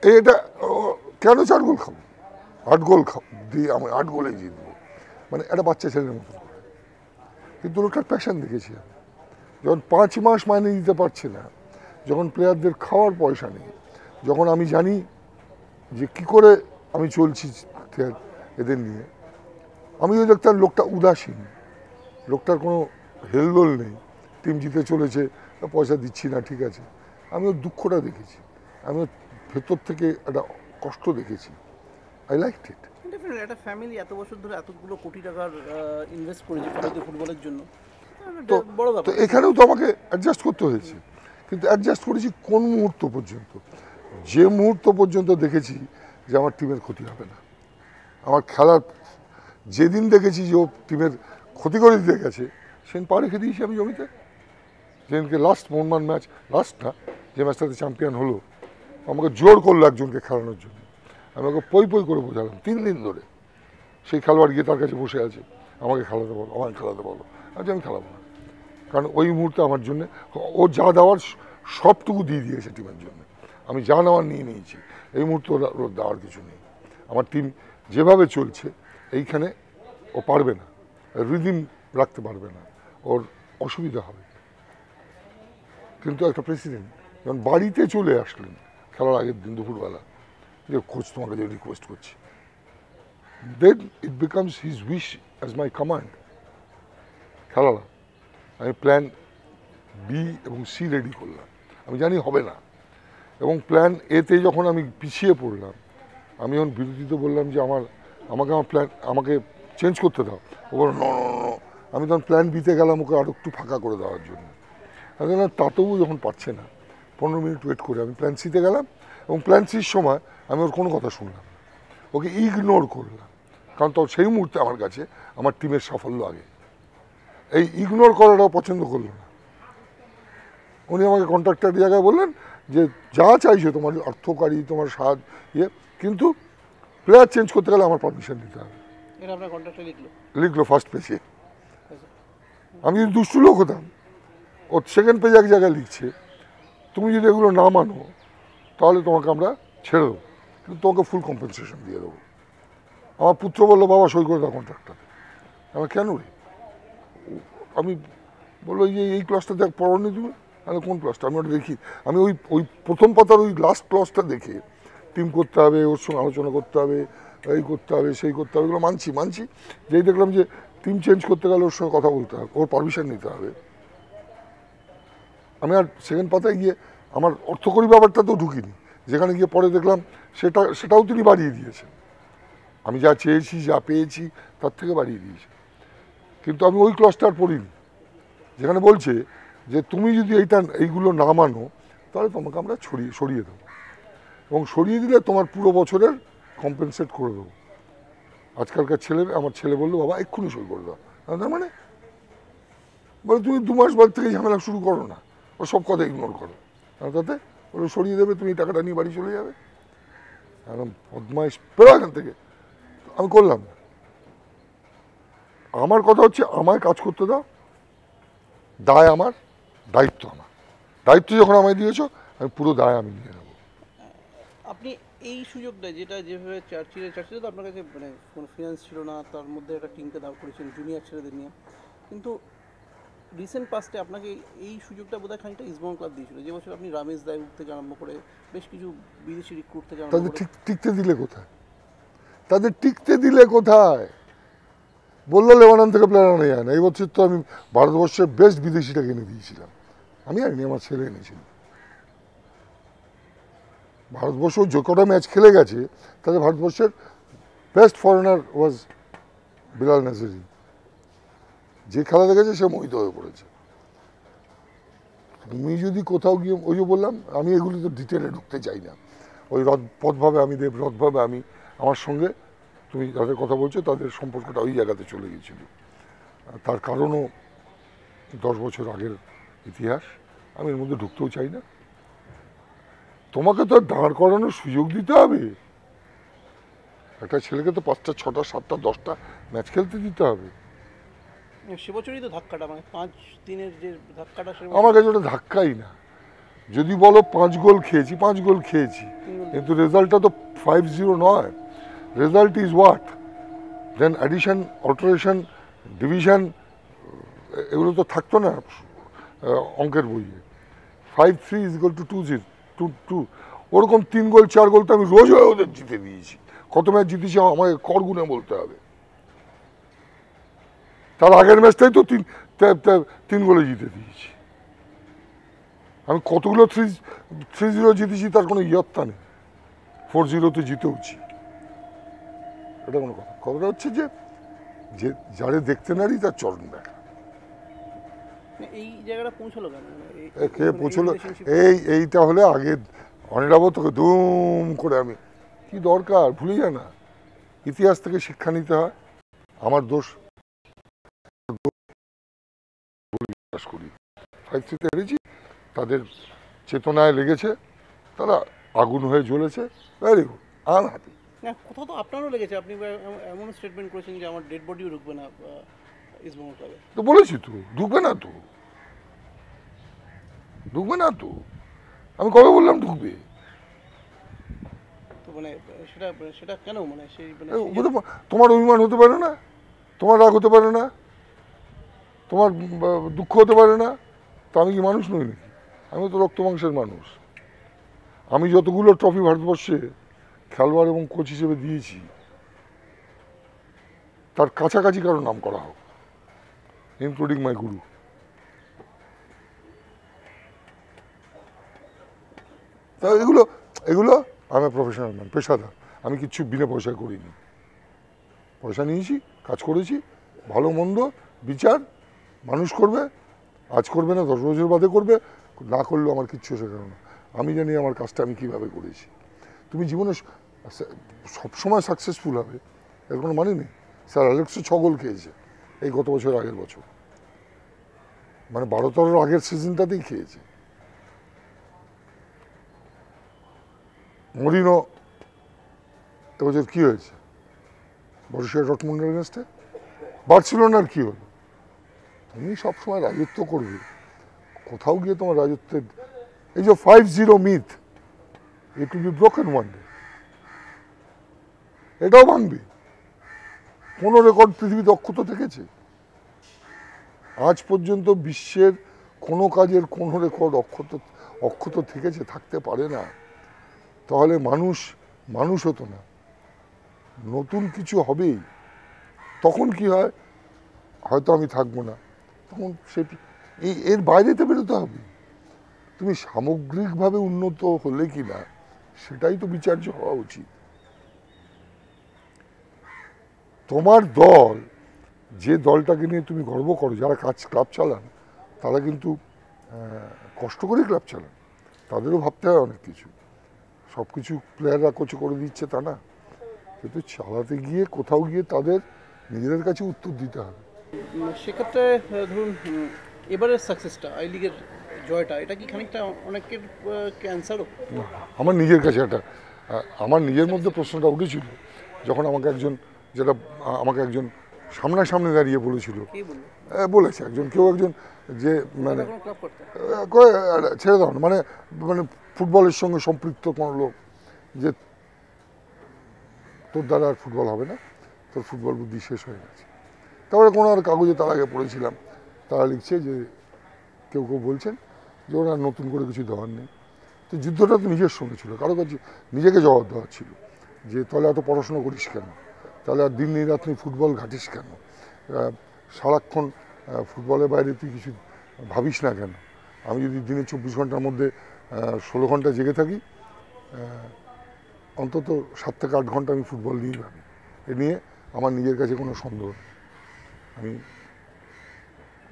এটা কেন 4 গোল খাবো, 8 গোল দিয়ে আমি 8 গোলে জিতবো, মানে একটা বাচ্চা ছেলের মতো করে। কিন্তু লোকটার প্যাশন দেখেছি আমি, যখন 5 মাস মাইনে দিতে পারছে না, যখন প্লেয়ারদের খাওয়ার পয়সা নেই, যখন আমি জানি যে কি করে আমি চলছি এদের নিয়ে, আমি যদি দেখতাম লোকটা উদাসীন, লোকটার কোনো হেলদোল নেই, টিম জিতে চলেছে, পয়সা দিচ্ছি না, ঠিক আছে, আমি ওর দুঃখটা দেখেছি, আমি ওর ভেতর থেকে একটা কষ্ট দেখেছি। I like it. একটা ফ্যামিলি এত বছর ধরে এতগুলো কোটি টাকার ইনভেস্ট করেছে ভারতীয় ফুটবলের জন্য, তো বড় তো ব্যাপার। এখানেও তো আমাকে অ্যাডজাস্ট করতে হয়েছে, কিন্তু অ্যাডজাস্ট করেছি কোন মুহূর্ত পর্যন্ত, যে মুহূর্ত পর্যন্ত দেখেছি যে আমার টিমের ক্ষতি হবে না। আমার খেলার যেদিন দেখেছি যে ও টিমের ক্ষতি করে দিতে গেছে, সেদিন পা রেখে দিয়েছি আমি জমিতে। যেদিনকে লাস্ট মোহনবাগান ম্যাচ, লাস্ট না, যে ম্যাচটাতে চ্যাম্পিয়ন হলো, আমাকে জোর করলো একজনকে খেলানোর জন্য, আমি ওকে পই পই করে বোঝালাম 3 দিন ধরে। সেই খেলোয়াড় গিয়ে তার কাছে বসে আছে, আমাকে খেলাতে বলো, আমাকে খেলাতে বলো, আজ আমি খেলাবো না, কারণ ওই মুহূর্তে আমার জন্য ও যা দেওয়ার সবটুকু দিয়ে দিয়েছে টিমের জন্য, আমি যা নেওয়ার নিয়ে নিয়েছি, এই মুহূর্তে ওর দেওয়ার কিছু নেই। আমার টিম যেভাবে চলছে এইখানে ও পারবে না, রিদিম রাখতে পারবে না, ওর অসুবিধা হবে। কিন্তু একটা প্রেসিডেন্ট যখন বাড়িতে চলে আসলেন খেলার আগের দিন দুপুরবেলা, যে কোচ তোমাকে যে রিকোয়েস্ট করছি, then it becomes his wish as my command. খেলা না, আমি প্ল্যান বি এবং সি রেডি করলাম, আমি জানি হবে না, এবং প্ল্যান এতে যখন আমি পিছিয়ে পড়লাম, আমি যখন বিরোধীতে বললাম যে আমাকে চেঞ্জ করতে দাও, ও বলল ন, আমি তখন প্ল্যান বিতে গেলাম ওকে আরও একটু ফাঁকা করে দেওয়ার জন্য। আমি তাতেও যখন পারছে না, 15 মিনিট ওয়েট করে আমি প্ল্যান সিতে গেলাম, এবং প্ল্যান সির সময় আমি ওর কোনো কথা শুনলাম না, ওকে ইগনোর করলাম, কারণ তো সেই মুহূর্তে আমার কাছে আমার টিমের সাফল্য আগে। এই ইগনোর করাটাও পছন্দ করলো না। উনি আমাকে কন্ট্রাক্টার জায়গায় বললেন যে যা চাইছে তোমার অর্থকারী, তোমার সাহায্য, কিন্তু প্লেয়ার চেঞ্জ করতে গেলে আমার পারমিশন দিতে হবে। এটা আপনার কন্ট্রাক্টে লিখলো ফার্স্ট পেজে। আমি যদি দুষ্টু লোক হতাম, ও সেকেন্ড পেজে এক জায়গায় লিখছে, তুমি যদি এগুলো না মানো তাহলে তোমাকে আমরা ছেড়ে দেবো, কিন্তু তোমাকে ফুল কম্পেনসেশন দিয়ে দেবো। আমার পুত্র বললো বাবা সই করে দাও কন্ট্রাক্টটা। আমার কেন রে? আমি বললো এই ক্লাসটা দেখ পড়নি তুমি, তাহলে কোন ক্লাসটা? আমি ওটা দেখি, আমি ওই প্রথম পাতার ওই লাস্ট ক্লাসটা দেখে টিম করতে হবে, ওর সঙ্গে আলোচনা করতে হবে, এই করতে হবে, সেই করতে হবে, এগুলো মানছি। যেই দেখলাম যে টিম চেঞ্জ করতে গেলে ওর সঙ্গে কথা বলতে হবে, ওর পারমিশন নিতে হবে, আমি আর সেকেন্ড পাতায় গিয়ে আমার অর্থকরী ব্যাপারটা তো ঢুকিনি। যেখানে গিয়ে পরে দেখলাম সেটাও তিনি বাড়িয়ে দিয়েছেন, আমি যা চেয়েছি যা পেয়েছি তার থেকে বাড়িয়ে দিয়েছি। কিন্তু আমি ওই ক্লাসটা আর পড়িনি, যেখানে বলছে যে তুমি যদি এইগুলো না মানো তাহলে তোমাকে আমরা সরিয়ে দেবো, এবং সরিয়ে দিলে তোমার পুরো বছরের কম্পেনসেট করে দেবো। আজকালকার আমার ছেলে বললো বাবা এক্ষুনি সই করে দাও, তার মানে বলে তুমি 2 মাস বাদ থেকে ঝামেলা শুরু করো না, ও সব কথা ইগনোর করো, তাতে ওরা সরিয়ে দেবে, তুমি টাকাটা নিয়ে বাড়ি চলে যাবে। একদম বদমাইশ, বেরো এখান থেকে। আমি করলাম না। আমার কথা হচ্ছে আমায় কাজ করতে দাও, দায় আমার, দায়িত্ব আমার। দায়িত্ব যখন আমায় দিয়েছো, আমি পুরো দায় আমি নিয়ে নেবো। আপনি এই সুযোগটা যেভাবে চার্চিলে তো আপনার কাছে মানে কোনো ফিনান্স ছিল না, তার মধ্যে একটা টিমকে দাঁড় করেছেন জুনিয়র ছেলেদের নিয়ে, কিন্তু রিসেন্ট পাস্টে আপনাকে এই সুযোগটা বোধহয় খানিকটা ইস্টবেঙ্গল ক্লাব দিয়েছিল, যে বছর আপনি রমেশ দায়ুক থেকে আরম্ভ করে বেশ কিছু বিদেশি রিক্রুট থেকে আরম্ভ তাদের করে টিকতে দিলে কোথায়? বললো লেবানন থেকে প্লেয়ার আনা যায় না। এই বছর তো আমি ভারতবর্ষের বেস্ট বিদেশিটাকে এনে দিয়েছিলাম, আমি আনিনি, আমার ছেলে এনেছিল। ভারতবর্ষ যে কটা ম্যাচ খেলে গেছে তাতে ভারতবর্ষের বেস্ট ফরেনার ওয়াজ বিলাল নাজিরি। যে খেলা দেখেছে সে মোহিত হয়ে পড়েছে। তুমি যদি কোথাও গিয়ে, ওই যে বললাম আমি এগুলি তো ডিটেলে ঢুকতে চাই না, ওই রথভাবে আমি আমার সঙ্গে তুমি যাদের কথা বলছো তাদের সম্পর্কটা ওই জায়গাতে চলে গিয়েছিল। তার কারণও 10 বছর আগের ইতিহাস, আমি এর মধ্যে ঢুকতেও চাই না। তোমাকে তো দাঁড় করানোর সুযোগ দিতে হবে, একটা ছেলেকে তো 5টা 6টা 7টা 10টা ম্যাচ খেলতে দিতে হবে। সে বছরই তো ধাক্কাটা, মানে 5 দিনের যে ধাক্কাটা, আমার কাছে ওটা ধাক্কাই না। যদি বলো 5 গোল খেয়েছি, 5 গোল খেয়েছি, কিন্তু রেজাল্টটা তো 5-0 নয়। Result is what, then addition, alteration, division, এগুলো তো থাকতো না। অঙ্কের বইয়ে 5-3 = 2-0 2-2 ওরকম 3 গোল 4 গোল তো আমি রোজ ওদের জিতে দিয়েছি। কত ম্যাচ জিতেছি আমাকে কর গুণে বলতে হবে। তার আগের ম্যাচটাই তো 3 গোলে জিতে দিয়েছি। আমি কতগুলো 3-0 জিতেছি তার কোনো ইয়ত্তা নেই। 4-0 জিতেওছি। এটা কোনো কথা। কথাটা হচ্ছে যে যারে দেখতে নারী তার চরণ দেখা। এই জায়গাটা পৌঁছলো কেন? কে পৌঁছলো? এইটা হলে আগে অনিরাবত তোকে দুম করে আমি কি দরকার ভুলে যায় না। ইতিহাস থেকে শিক্ষা নিতে হয়। আমার দোষ করি 5-3 হেরেছি, তাদের চেতনায় লেগেছে, তারা আগুন হয়ে জ্বলেছে। Very good, I am happy. না, কোথাও তো আপনারও লেগেছে। আপনি এমন স্টেটমেন্ট করেছেন যে আমার ডেড বডিও ঢুকবে না ইস্টবেঙ্গল ক্লাবে। তো বলেছি তো ঢুকবে না, তো ঢুকবে না তো। আমি কবে বললাম ঢুকবে? তো মানে সেটা কেন মানে সেই মানে তোমার অভিমান হতে পারে না, তোমার রাগ হতে পারে না, তোমার দুঃখ হতে পারে না? তো আমি কি মানুষ নই নাকি? আমি তো রক্ত মাংসের মানুষ। আমি যতগুলো ট্রফি ভারতবর্ষে খেলোয়াড় এবং কোচ হিসেবে দিয়েছি তার কাছাকাছি কারো নাম করা হোক, ইনক্লুডিং মাই গুরু। তা এগুলো আমি প্রফেশনাল ম্যান, পেশাদার। আমি কিচ্ছু বিনা পয়সায় করিনি। পয়সা নিয়েছি, কাজ করেছি, ভালো মন্দ বিচার মানুষ করবে। আজ করবে না 10 বছর বাদে করবে, না করলেও আমার কিচ্ছু শেখানো না। আমি জানি আমার কাজটা আমি কীভাবে করেছি। তুমি জীবনে সবসময় সাকসেসফুল হবে এর কোনো মানে নেই। স্যার অ্যালেক্সও 6 গোল খেয়েছে এই গত বছর, আগের বছর, মানে 12-13 আগের সিজনটাতেই খেয়েছে। মরিনো এবছর কী হয়েছে বরুসিয়া ডর্টমুন্ডের এগেইনস্টে? বার্সেলোনার কী হলো? তুমি সবসময় রাজত্ব করবে, কোথাও গিয়ে তোমার রাজত্বের এই যে 5-0 myth, it will be broken one day. এটাও ভাঙবে। কোনো রেকর্ড পৃথিবীতে অক্ষত থেকেছে? আজ পর্যন্ত বিশ্বের কোনো কাজের কোনো রেকর্ড অক্ষত থেকেছে? থাকতে পারে না। তাহলে মানুষ হতো না। নতুন কিছু হবেই। তখন কি হয়, হয়তো আমি থাকবো না, তখন এর বাইরেতে বেরোতে হবে। তুমি সামগ্রিকভাবে উন্নত হলে কি না সেটাই তো বিচার্য হওয়া উচিত। তোমার দল, যে দলটাকে নিয়ে তুমি গর্ব করো, যারা ক্লাব চালান তারা কিন্তু কষ্ট করে ক্লাব চালান। তাদেরও ভাবতে হয় অনেক কিছু। সব কিছু প্লেয়াররা কোচ করে দিচ্ছে তা না, কিন্তু চালাতে গিয়ে কোথাও গিয়ে তাদের নিজেদের কাছে উত্তর দিতে হবে। সেক্ষেত্রে ধরুন এবারের সাকসেসটা, আই লিগের জয়টা, এটা কি খানিকটা অনেকের ক্যান্সারও? আমার নিজের কাছে আমার নিজের মধ্যে প্রশ্নটা উঠেছিল যখন আমাকে একজন সামনাসামনি দাঁড়িয়ে বলেছিল, বলেছে কেউ একজন যে মানে ছেড়ে দাও না, মানে ফুটবলের সঙ্গে সম্পৃক্ত কোনো লোক, যে তোর দ্বারা আর ফুটবল হবে না, তোর ফুটবল বুদ্ধি শেষ হয়ে গেছে। তারপরে কোনো আর কাগজে তার আগে পড়েছিলাম, তারা লিখছে যে কেউ বলছেন যে ওরা নতুন করে কিছু দেওয়ার নেই। তো যুদ্ধটা তো নিজের সঙ্গে ছিল, কারো কাছে নিজেকে জবাব দেওয়ার ছিল যে তাহলে এত পড়াশোনা করিস কেন, তাহলে আর দিন রাত ফুটবল ঘাটিস কেন, সারাক্ষণ ফুটবলের বাইরে তুই কিছু ভাবিস না কেন। আমি যদি দিনে 24 ঘন্টার মধ্যে 16 ঘন্টা জেগে থাকি, অন্তত 7 থেকে 8 ঘন্টা আমি ফুটবল নিয়েই ভাবি। এ নিয়ে আমার নিজের কাছে কোনো সন্দেহ নেই।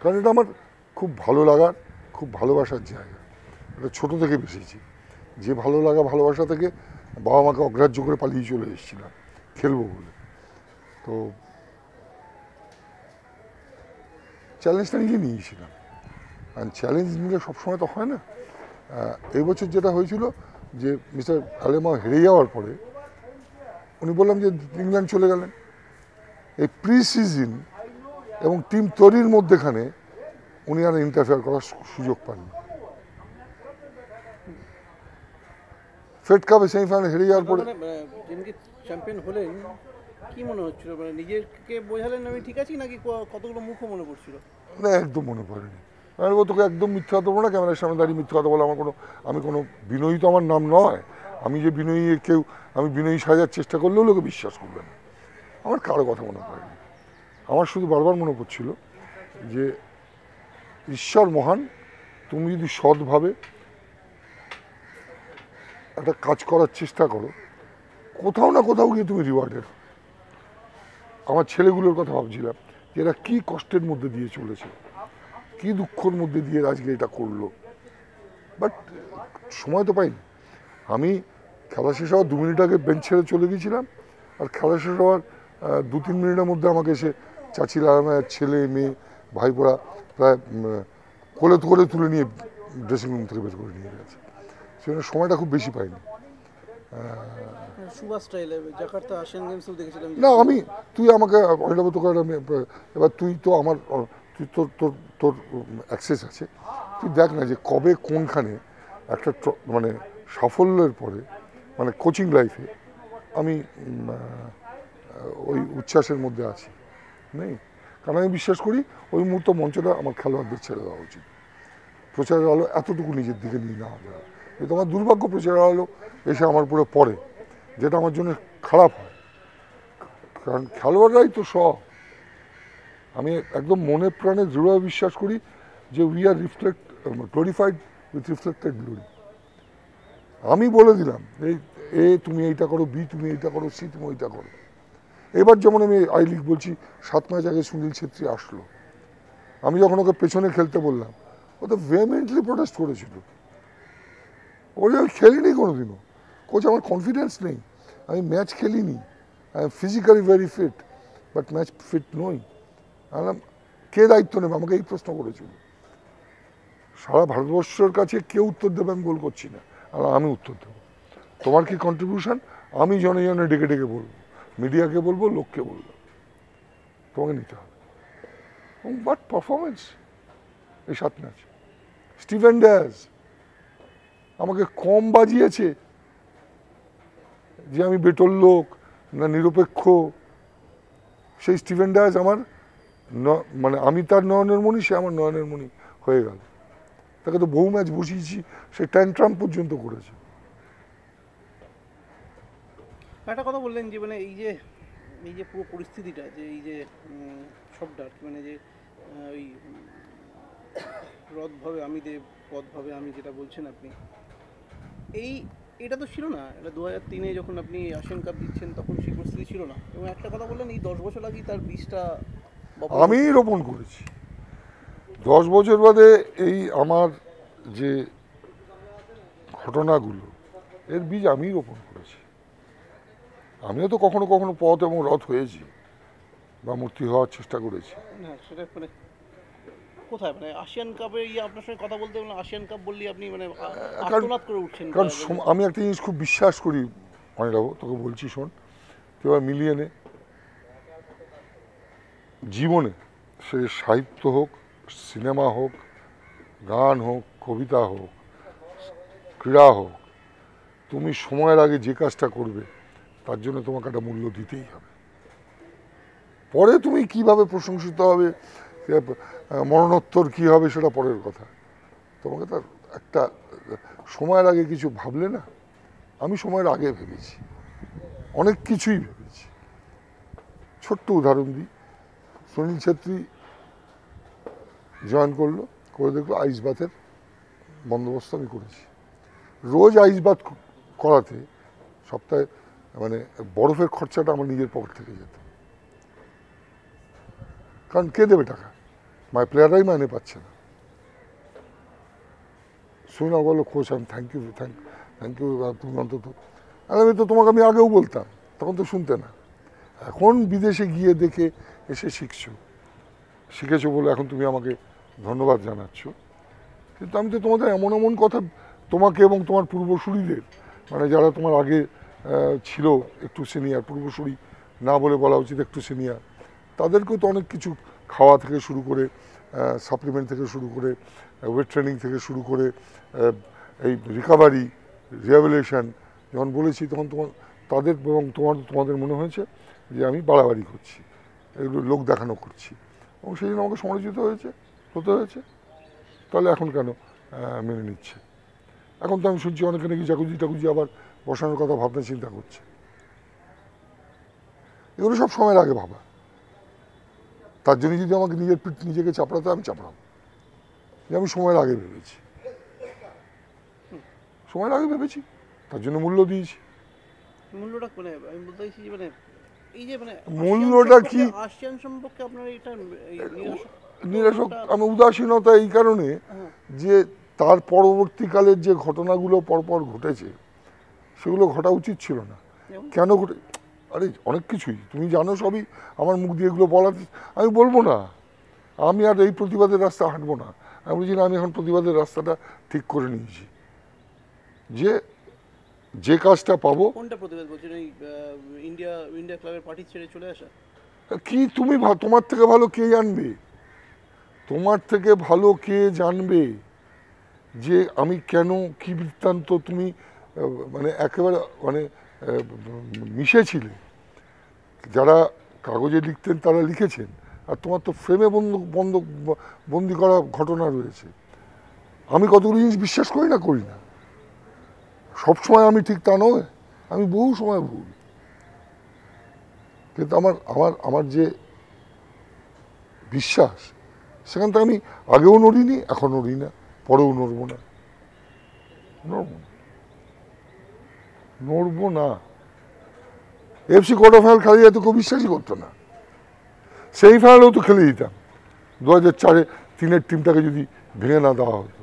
কারণ এটা আমার খুব ভালো লাগার, খুব ভালোবাসার জায়গা। এটা ছোটো থেকে বেশিছি। যে ভালো লাগা ভালোবাসা থেকে বাবা মাকে অগ্রাহ্য করে পালিয়ে চলে এসেছিলাম খেলবো বলে। তো চ্যালেঞ্জটা নিজে নিয়েছিলাম, আর চ্যালেঞ্জ নিলে সবসময় তো হয় না। এই বছর যেটা হয়েছিল যে মিস্টার আলেমা হেরে যাওয়ার পরে উনি বললাম যে ইংল্যান্ড চলে গেলেন। এই প্রি সিজন এবং টিম তৈরির মধ্যেখানে উনি আর ইন্টারফেয়ার করার সুযোগ পাননি। ফেড কাপে সেমিফাইনালে হেরে যাওয়ার পরে চ্যাম্পিয়ন হলেন, কি মনে হচ্ছিল? নিজেকে বোঝালেন আমি ঠিক আছি, নাকি কতগুলো মুখও মনে পড়ছিল? না, একদম মনে পড়েনি। আমি বলবো তোকে একদম মিথ্যা কথা বলবো না, ক্যামেরার সামনে দাঁড়িয়ে মিথ্যা কথা বলে আমার কোনো, আমি কোনো বিনয়ী তো আমার নাম নয়, আমি যে বিনয়ী কেউ, আমি বিনয়ী সাজার চেষ্টা করলেও লোকে বিশ্বাস করবে না। আমার কারো কথা মনে পড়েনি, আমার শুধু বারবার মনে পড়ছিল যে ঈশ্বর মহান, তুমি যদি সৎভাবে একটা কাজ করার চেষ্টা করো, কোথাও না কোথাও গিয়ে তুমি রিওয়ার্ডেড। আমার ছেলেগুলোর কথা ভাবছিলাম যে এরা কী কষ্টের মধ্যে দিয়ে চলেছে, কী দুঃখের মধ্যে দিয়ে আজকে এটা করলো, বাট সময় তো পাইনি। আমি খেলা শেষ হওয়ার 2 মিনিট আগে বেঞ্চ ছেড়ে চলে গিয়েছিলাম, আর খেলা শেষ হওয়ার 2-3 মিনিটের মধ্যে আমাকে এসে চাচিল আরামের ছেলে মেয়ে ভাইপোরা প্রায় কোলে কোলে তুলে নিয়ে ড্রেসিং রুম থেকে বের করে নিয়ে গেছে। সেখানে সময়টা খুব বেশি পাইনি। জাকার্তা এশিয়ান গেমসেও দেখেছিলাম না আমি, তুই আমাকে অনিলাভ তোকে আমি এবার তুই তো আমার, তুই তোর তোর তোর অ্যাক্সেস আছে, তুই দেখ না যে কবে কোনখানে একটা মানে সাফল্যের পরে মানে কোচিং লাইফে আমি ওই উচ্ছ্বাসের মধ্যে আছি নেই। কারণ আমি বিশ্বাস করি ওই মুহূর্ত মঞ্চটা আমার খেলোয়াড়দের ছেড়ে দেওয়া উচিত। প্রচারের আলো এতটুকু নিজের দিকে নিয়ে নেওয়া যায়, কিন্তু আমার দুর্ভাগ্য প্রচারের আলো এসে আমার পুরো পড়ে, যেটা আমার জন্য খারাপ হয়। কারণ খেলোয়াড়রাই তো সব। আমি একদম মনে প্রাণে দৃঢ়ভাবে বিশ্বাস করি যে we are glorified with reflected glory. আমি বলে দিলাম এ তুমি এইটা করো, বি তুমি এইটা করো, সি তুমি ওইটা করো। এবার যেমন আমি আই লিগ বলছি, 7 ম্যাচ আগে সুনীল ছেত্রী আসলো, আমি যখন ওকে পেছনে খেলতে বললাম ও তো ভেহেমেন্টলি প্রোটেস্ট করেছিল। ওরে আমি খেলিনি কোনোদিনও, কোচ আমার কনফিডেন্স নেই, আমি ম্যাচ খেলিনি, I am physically very fit but match fit নই। আমি কে দায়িত্ব নেবে, আমাকে এই প্রশ্ন করেছিল। সারা ভারতবর্ষের কাছে কেউ উত্তর দেবে আমি গোল করছি না, আর আমি উত্তর দেবো। তোমার কি কন্ট্রিবিউশন আমি জনে জনে ডেকে ডেকে বলবো, মিডিয়াকে বলবো, লোককে বলবো, তোমাকে নিতে হবে। হোয়াট পারফরমেন্স এই 7 ম্যাচ। স্টিভেন ড্যাজ আমাকে কম বাজিয়েছে যে আমি বেটল লোক না নিরপেক্ষ। সেই স্টিভেন ড্যাজ আমার মানে আমি তার নয়নের মণি, সে আমার নয়নের মণি হয়ে গেল। তাকে তো বহু ম্যাচ বসিয়েছি, সে ট্যান্ট্রাম পর্যন্ত করেছে। একটা কথা বললেন যে মানে এই যে পুরো পরিস্থিতিটা, যে এই যে সবটা মানে যে ওই রথভাবে আমি দেব পথভাবে আমি, যেটা বলছেন আপনি, এটা তো ছিল না। এটা 2003-এ যখন আপনি এশিয়ান কাপ দিচ্ছেন তখন সেই পরিস্থিতি ছিল না। এবং একটা কথা বললেন এই 10 বছর আগেই তার বীজটা আমি রোপণ করেছি। 10 বছর বাদে এই আমার যে ঘটনাগুলো, এর বীজ আমিই রোপণ করেছি। আমিও তো কখনো কখনো পথ এবং রথ হয়েছি বা মূর্তি হওয়ার চেষ্টা করেছি। না সেটা মানে কোথায়, মানে আশিয়ান কাপে আপনার সঙ্গে কথা বলতে বললাম, আশিয়ান কাপ বললি আপনি মানে আত্মনাদ করে উঠছেন। কারণ আমি একটা জিনিস খুব বিশ্বাস করি অনিলাভ, তোকে বলছি শোন, তুই এবার মিলিয়ে নে, জীবনে সে সাহিত্য হোক, সিনেমা হোক, গান হোক, কবিতা হোক, ক্রীড়া হোক, তুমি সময়ের আগে যে কাজটা করবে তার জন্য তোমাকে একটা মূল্য দিতেই হবে। পরে তুমি কিভাবে প্রশংসিত হবে, মরণোত্তর কী হবে সেটা পরের কথা। তোমাকে তার একটা সময়ের আগে কিছু ভাবলে না, আমি সময়ের আগে ভেবেছি, অনেক কিছুই ভেবেছি। ছোট্ট উদাহরণ দিই, সুনীল ছেত্রী জয়েন করলো, করে দেখলো আইস বাথের বন্দোবস্ত আমি করেছি। রোজ আইস বাথ করাতে সপ্তাহে মানে বরফের খরচাটা আমার নিজের পকেট থেকে যেত। কারণ কে দেবে টাকা, প্লেয়াররাই মাইনে পাচ্ছে না। শুনে বললো কোচ আমি থ্যাংক ইউ তুমি অন্তত, আমি তো তোমাকে আমি আগেও বলতাম, তখন তো শুনতে না। এখন বিদেশে গিয়ে দেখে এসে শিখেছো বলে এখন তুমি আমাকে ধন্যবাদ জানাচ্ছ। কিন্তু আমি তো তোমাদের এমন এমন কথা, তোমাকে এবং তোমার পূর্বসূরিদের, মানে যারা তোমার আগে ছিল একটু সিনিয়র, পূর্বসূরি না বলে বলা উচিত একটু সিনিয়র, তাদেরকেও তো অনেক কিছু খাওয়া থেকে শুরু করে, সাপ্লিমেন্ট থেকে শুরু করে, ওয়েট ট্রেনিং থেকে শুরু করে, এই রিকভারি রিহ্যাবিলিটেশন যখন বলেছি তখন তাদের এবং তোমাদের মনে হয়েছে যে আমি বাড়াবাড়ি করছি, এগুলো লোক দেখানো করছি, এবং সেই জন্য আমাকে সমালোচিত হতে হয়েছে। তাহলে এখন কেন মেনে নিচ্ছে? এখন তো আমি শুনছি অনেকে নাকি জাকুজি টাকুজি আবার বসানোর কথা ভাবনা চিন্তা করছে। এগুলো সব সময়ের আগে ভাবা। তার জন্য যদি আমাকে নিজের পিঠ নিজেকে চাপড়াতে, আমি চাপড়াবো যে আমি সময়ের আগে ভেবেছি, সময়ের আগে ভেবেছি, তার জন্য মূল্য দিয়েছি। মূল্যটা মানে আমি বলতে চাইছি যে মানে এই যে মানে মূল্যটা কি? আসিয়ান সম্পর্কে আপনার এটা নিরাসক আমি উদাসীনতা এই কারণে যে তার পরবর্তীকালের যে ঘটনাগুলো পরপর ঘটেছে সেগুলো ঘটা উচিত ছিল না। কেন ঘটে? আরে অনেক কিছুই তুমি জানো, সবই আমার মুখ দিয়ে এগুলো বলা আমি বলবো না। আমি আর এই প্রতিবাদের রাস্তা হাঁটবো না। আমি বলছি না, আমি এখন প্রতিবাদের রাস্তাটা ঠিক করে নিয়েছি যে যে কাজটা পাবো। কোনটা প্রতিবাদ বলছেন? এই ইন্ডিয়া ক্লাবের পার্টি ছেড়ে চলে আসা? কি তুমি তোমার থেকে ভালো কে জানবে? তোমার থেকে ভালো কে জানবে যে আমি কেন, কি বৃত্তান্ত? তুমি মানে একেবারে মানে মিশেছিলে, যারা কাগজে লিখতেন তারা লিখেছেন, আর তোমার তো ফ্রেমে বন্দি করা ঘটনা রয়েছে। আমি কতগুলো জিনিস বিশ্বাস করি না, সবসময় আমি ঠিক তা নয়, আমি বহু সময় ভুল। কিন্তু আমার যে বিশ্বাস, সেখান থেকে আমি আগেও নড়িনি, এখন নড়ি না, পরেও নড়বো না। এফসি কোয়ার্টার ফাইনাল খেলে যেত, কেউ বিশ্বাসই করতো না। সেই ফাইনালেও তো খেলে দিতাম 2004-এ 3-এর টিমটাকে যদি ভেঙে না দেওয়া হতো।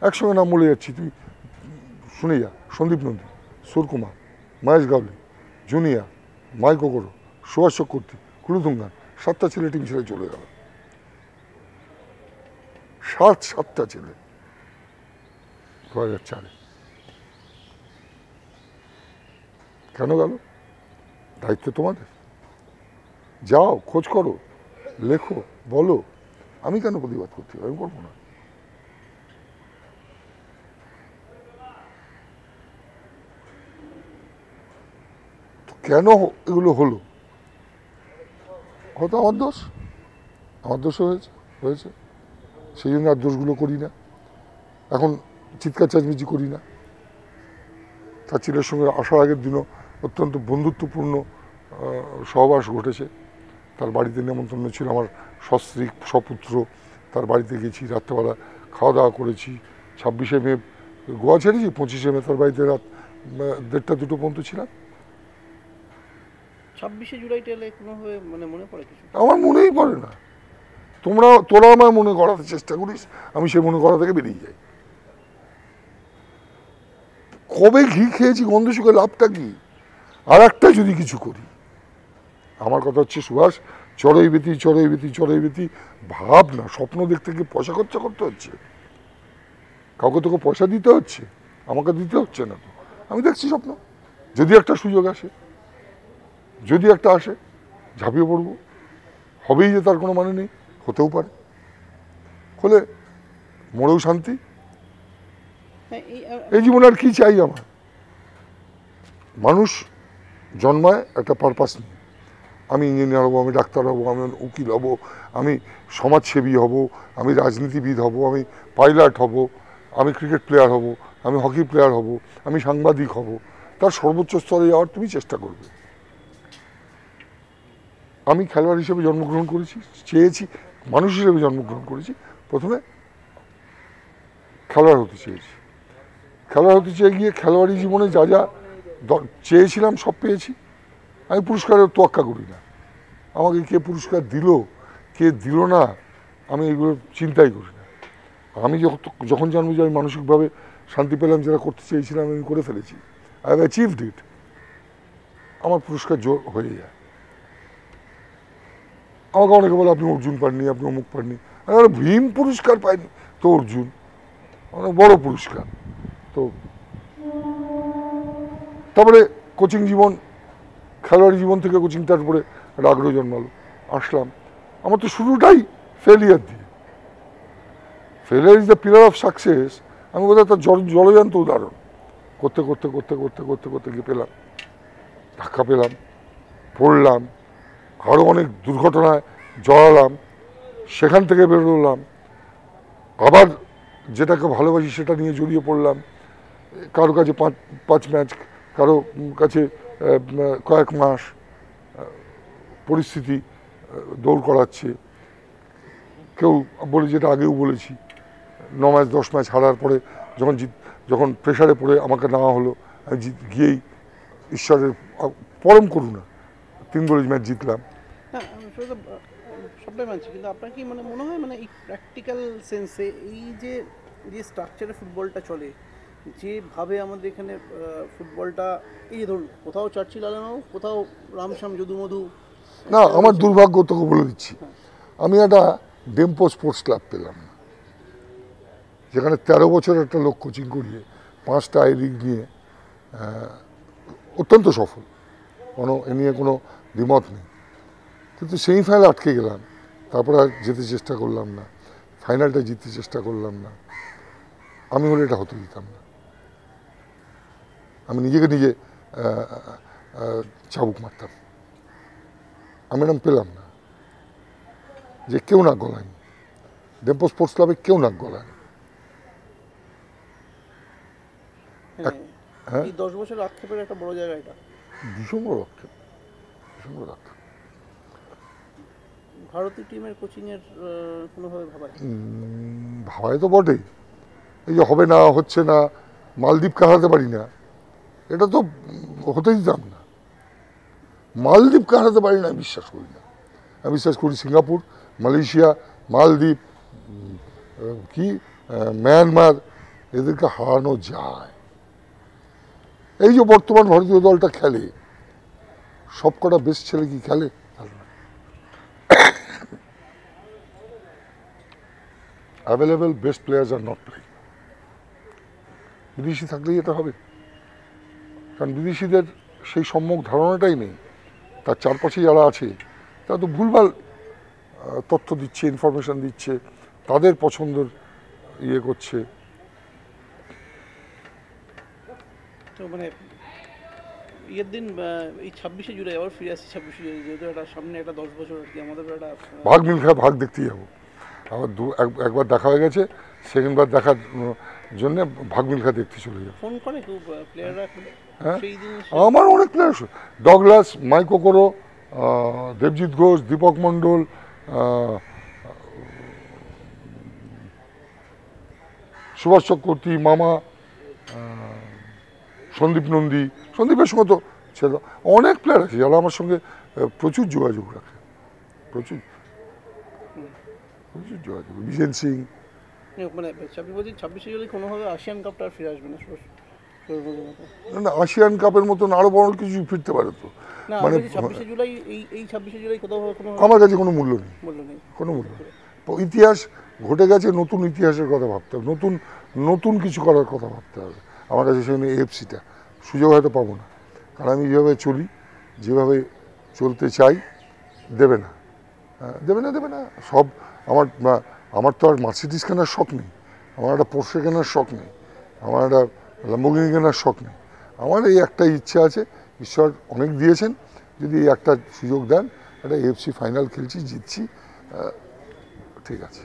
একসঙ্গে নাম বলে যাচ্ছি, তুই শুনে যা। সন্দীপ নন্দী, সুরকুমার, মহেশ গাওলি, জুনিয়া, মাইক ওগোরো, সুভাষ চক্রবর্তী, কুলুতুঙ্গান, 7টা ছেলে টিম ছেড়ে চলে গেল। 7টা ছেলে 2004-এ। কেন গেল? দায়িত্ব তোমাদের। যাও, খোঁজ করো, লেখো, বলো। আমি কেন প্রতিবাদ করতে হবে? আমি করবো না। কেন এগুলো হলো? হয়তো আমার দোষও হয়েছে, সেই জন্য আর দোষগুলো করি না। এখন চিৎকার চাচমিচি করি না। তার ছেলের সঙ্গে আসার আগের দিনও অত্যন্ত বন্ধুত্বপূর্ণ সহবাস ঘটেছে। তার বাড়িতে নেমন্তন্ন ছিল, আমার সস্ত্রী সপুত্র, তার বাড়িতে গেছি, রাত্রেবেলা খাওয়া দাওয়া করেছি। 26শে মে গোয়া ছেড়েছি, 25শে মে তার বাড়িতে রাত 1:30-2টো পর্যন্ত ছিলাম। 26শে জুলাইটা এলে কোনোভাবে মানে মনে পড়ে কিছু? আমার মনেই পড়ে না। তোরা আমায় মনে করাতে চেষ্টা করিস, আমি সে মনে করা থেকে বেরিয়ে যাই। কবে ঘি খেয়েছি গন্ধ শুকে, লাভটা কি? আর একটা যদি কিছু করি, আমার কথা হচ্ছে সুভাষ, চড়ই বেতি ভাব না। স্বপ্ন দেখতে গিয়ে পয়সা খরচা করতে হচ্ছে, কাউকে তোকে পয়সা দিতে হচ্ছে, আমাকে দিতে হচ্ছে না তো। আমি দেখছি স্বপ্ন, যদি একটা সুযোগ আসে, যদি একটা আসে, ঝাঁপিয়ে পড়বো। হবেই যে তার কোনো মানে নেই, হতেও পারে। হলে মরেও শান্তি। এই জীবনে আর কি চাই আমার? মানুষ জন্মায় একটা পারপাস নিয়ে। আমি ইঞ্জিনিয়ার হব, আমি ডাক্তার হব, আমি উকিল হব, আমি সমাজসেবী হব, আমি রাজনীতিবিদ হব, আমি পাইলট হব, আমি ক্রিকেট প্লেয়ার হব, আমি হকি প্লেয়ার হব, আমি সাংবাদিক হব। তার সর্বোচ্চ স্তরে যাওয়ার তুমি চেষ্টা করবে। আমি খেলোয়াড় হিসেবে জন্মগ্রহণ করেছি, চেয়েছি, মানুষ হিসেবে জন্মগ্রহণ করেছি। প্রথমে খেলোয়াড় হতে চেয়েছি, খেলোয়াড় হতে চেয়ে গিয়ে খেলোয়াড়ি জীবনে যা যা চেয়েছিলাম সব পেয়েছি। আমি পুরস্কারের তোয়াক্কা করি না। আমাকে কে পুরস্কার দিল, কে দিল না, আমি এগুলো চিন্তাই করি না। আমি যখন জানবো যে আমি মানসিকভাবে শান্তি পেলাম, যেটা করতে চেয়েছিলাম আমি করে ফেলেছি, আই হ্যাভ অ্যাচিভড ইট, আমার পুরস্কার জোর হয়ে যায়। আমাকে অনেকে বলে আপনি অর্জুন পাননি, আপনি অমুক পাননি। আমি ভীম পুরস্কার পাইনি তো অর্জুন অনেক বড় পুরস্কার। তো তারপরে কোচিং জীবন, খেলোয়াড়ি জীবন থেকে কোচিং, তারপরে একটা আগ্রহ জন্মালো, আসলাম। আমার তো শুরুটাই ফেলিয়ার দিয়ে। Failure is the pillar of success. আমি বোধহয় তার জলজান্ত উদাহরণ। করতে করতে করতে করতে করতে করতে গিয়ে পেলাম, ধাক্কা পেলাম, পড়লাম, আরও অনেক দুর্ঘটনায় জড়ালাম, সেখান থেকে বেরোলাম, আবার যেটাকে ভালোবাসি সেটা নিয়ে জড়িয়ে পড়লাম, কারো কাছে পাঁচ ম্যাচ, কারো কাছে কয়েক মাস, পরিস্থিতি দৌড় করাচ্ছে। কেউ বলে, যেটা আগেও বলেছি, 9 ম্যাচ 10 ম্যাচ হারার পরে যখন প্রেশারে পড়ে আমাকে নেওয়া হলো, আমি গিয়েই ঈশ্বরের পরম করুণা 3 গোলে ম্যাচ জিতলাম। হ্যাঁ, সবটাই মানছি, কিন্তু আপনার কি মনে হয় এই প্র্যাকটিক্যাল সেন্সে এই যে স্ট্রাকচারে ফুটবলটা চলে, যেভাবে আমাদের এখানে ফুটবলটা, এই যে ধরুন কোথাও চার্চিল আলানো, কোথাও রামশ্যাম যদুমধু। না, আমার দুর্ভাগ্য তোকে বলে দিচ্ছি, আমি একটা ডেম্পো স্পোর্টস ক্লাব পেলাম না, যেখানে 13 বছর একটা লোক কোচিং করিয়ে 5টা আই লিগ নিয়ে অত্যন্ত সফল, এ নিয়ে কোনো দ্বিমত নেই। কিন্তু সেমিফাইনালে আটকে গেলাম, তারপরে আর যেতে চেষ্টা করলাম না, ফাইনালটা জিততে চেষ্টা করলাম না। আমি হলে এটা হতে দিতাম না, আমি নিজে চাবুক মারতাম। আমি এরকম পেলাম না, যে কেউ নাক গলায়নি, ডেম্পো স্পোর্টস ক্লাবে কেউ নাক গলায়নি। হ্যাঁ, এই 10 বছর আক্ষেপের একটা বড় জায়গা এটা। ভীষণ বড় আক্ষেপ, ভীষণ বড় আক্ষেপ। ভারতীয় টিমের কোচিংয়ের কোনোভাবে ভাবায় তো বটেই, এই যে হবে না, হচ্ছে না, মালদ্বীপকে হারাতে পারি না, এটা তো হতে দিতাম না। মালদ্বীপকে হারাতে পারি না, আমি বিশ্বাস করি না। আমি বিশ্বাস করি সিঙ্গাপুর, মালয়েশিয়া, মালদ্বীপ, মায়ানমার, এদেরকে হারানো যায়। এই যে বর্তমান ভারতীয় দলটা খেলে, সবকটা বেস্ট ছেলে কি খেলে? Available best players are not playing. বিদেশি থাকলেই এটা হবে, কারণ বিদেশিদের সেই সম্যক ধারণাটাই নেই। তার চারপাশে যারা আছে তারা তো ভুলভাল তথ্য দিচ্ছে, ইনফরমেশন দিচ্ছে, তাদের পছন্দের করছে। তো ইয়ের দিন এই 26শে জুলাই আবার ফিরে আসছি, 26শে জুলাই, যেহেতু একটা সামনে একটা 10 বছর আর কি আমাদের একটা ভাগ মিলখা ভাগ দেখতে যাবো। আমার একবার দেখা হয়ে গেছে, সেকেন্ডবার দেখার জন্য ভাগ মিলখা দেখতে চলে যাবো। ফোন করে খুব প্লেয়াররা। হ্যাঁ, আমার অনেক প্লেয়ার, ডগলাস, মাইকো করো, দেবজিৎ ঘোষ, দীপক মণ্ডল, সুভাষ চক্রবর্তী, মামা, সন্দীপ নন্দী, সন্দীপের সঙ্গে তো ছেলে অনেক প্লেয়ার আছে যারা আমার সঙ্গে প্রচুর যোগাযোগ রাখে, প্রচুর যোগাযোগ। বিজেন সিং। 26শে জুলাই কোনোভাবে আসিয়ান কাপটা আর ফিরে আসবে না। না, আসিয়ান কাপের মতন আরো বড় কিছু ফিরতে পারে তো। 26শে জুলাই, এই 26শে জুলাই কোথাও আমার কাছে কোনো মূল্য নেই, কোনো মূল্য নেই। ইতিহাস ঘটে গেছে, নতুন ইতিহাসের কথা ভাবতে হবে, নতুন কিছু করার কথা ভাবতে হবে। আমার কাছে সেখানে এফসিটা সুযোগ হয়তো পাবো না, কারণ আমি যেভাবে চলি, যেভাবে চলতে চাই, দেবে না, দেবে না সব। আমার তো আর মার্সিডিজ কেনার শখ নেই, আমার একটা পোর্শে কেনার শখ নেই, আমার একটা ল্যাম্বরগিনি কেনার শখ নেই। আমার এই একটা ইচ্ছা আছে, ঈশ্বর অনেক দিয়েছেন, যদি এই একটা সুযোগ দেন, একটা এফসি ফাইনাল খেলছি, জিতছি, ঠিক আছে।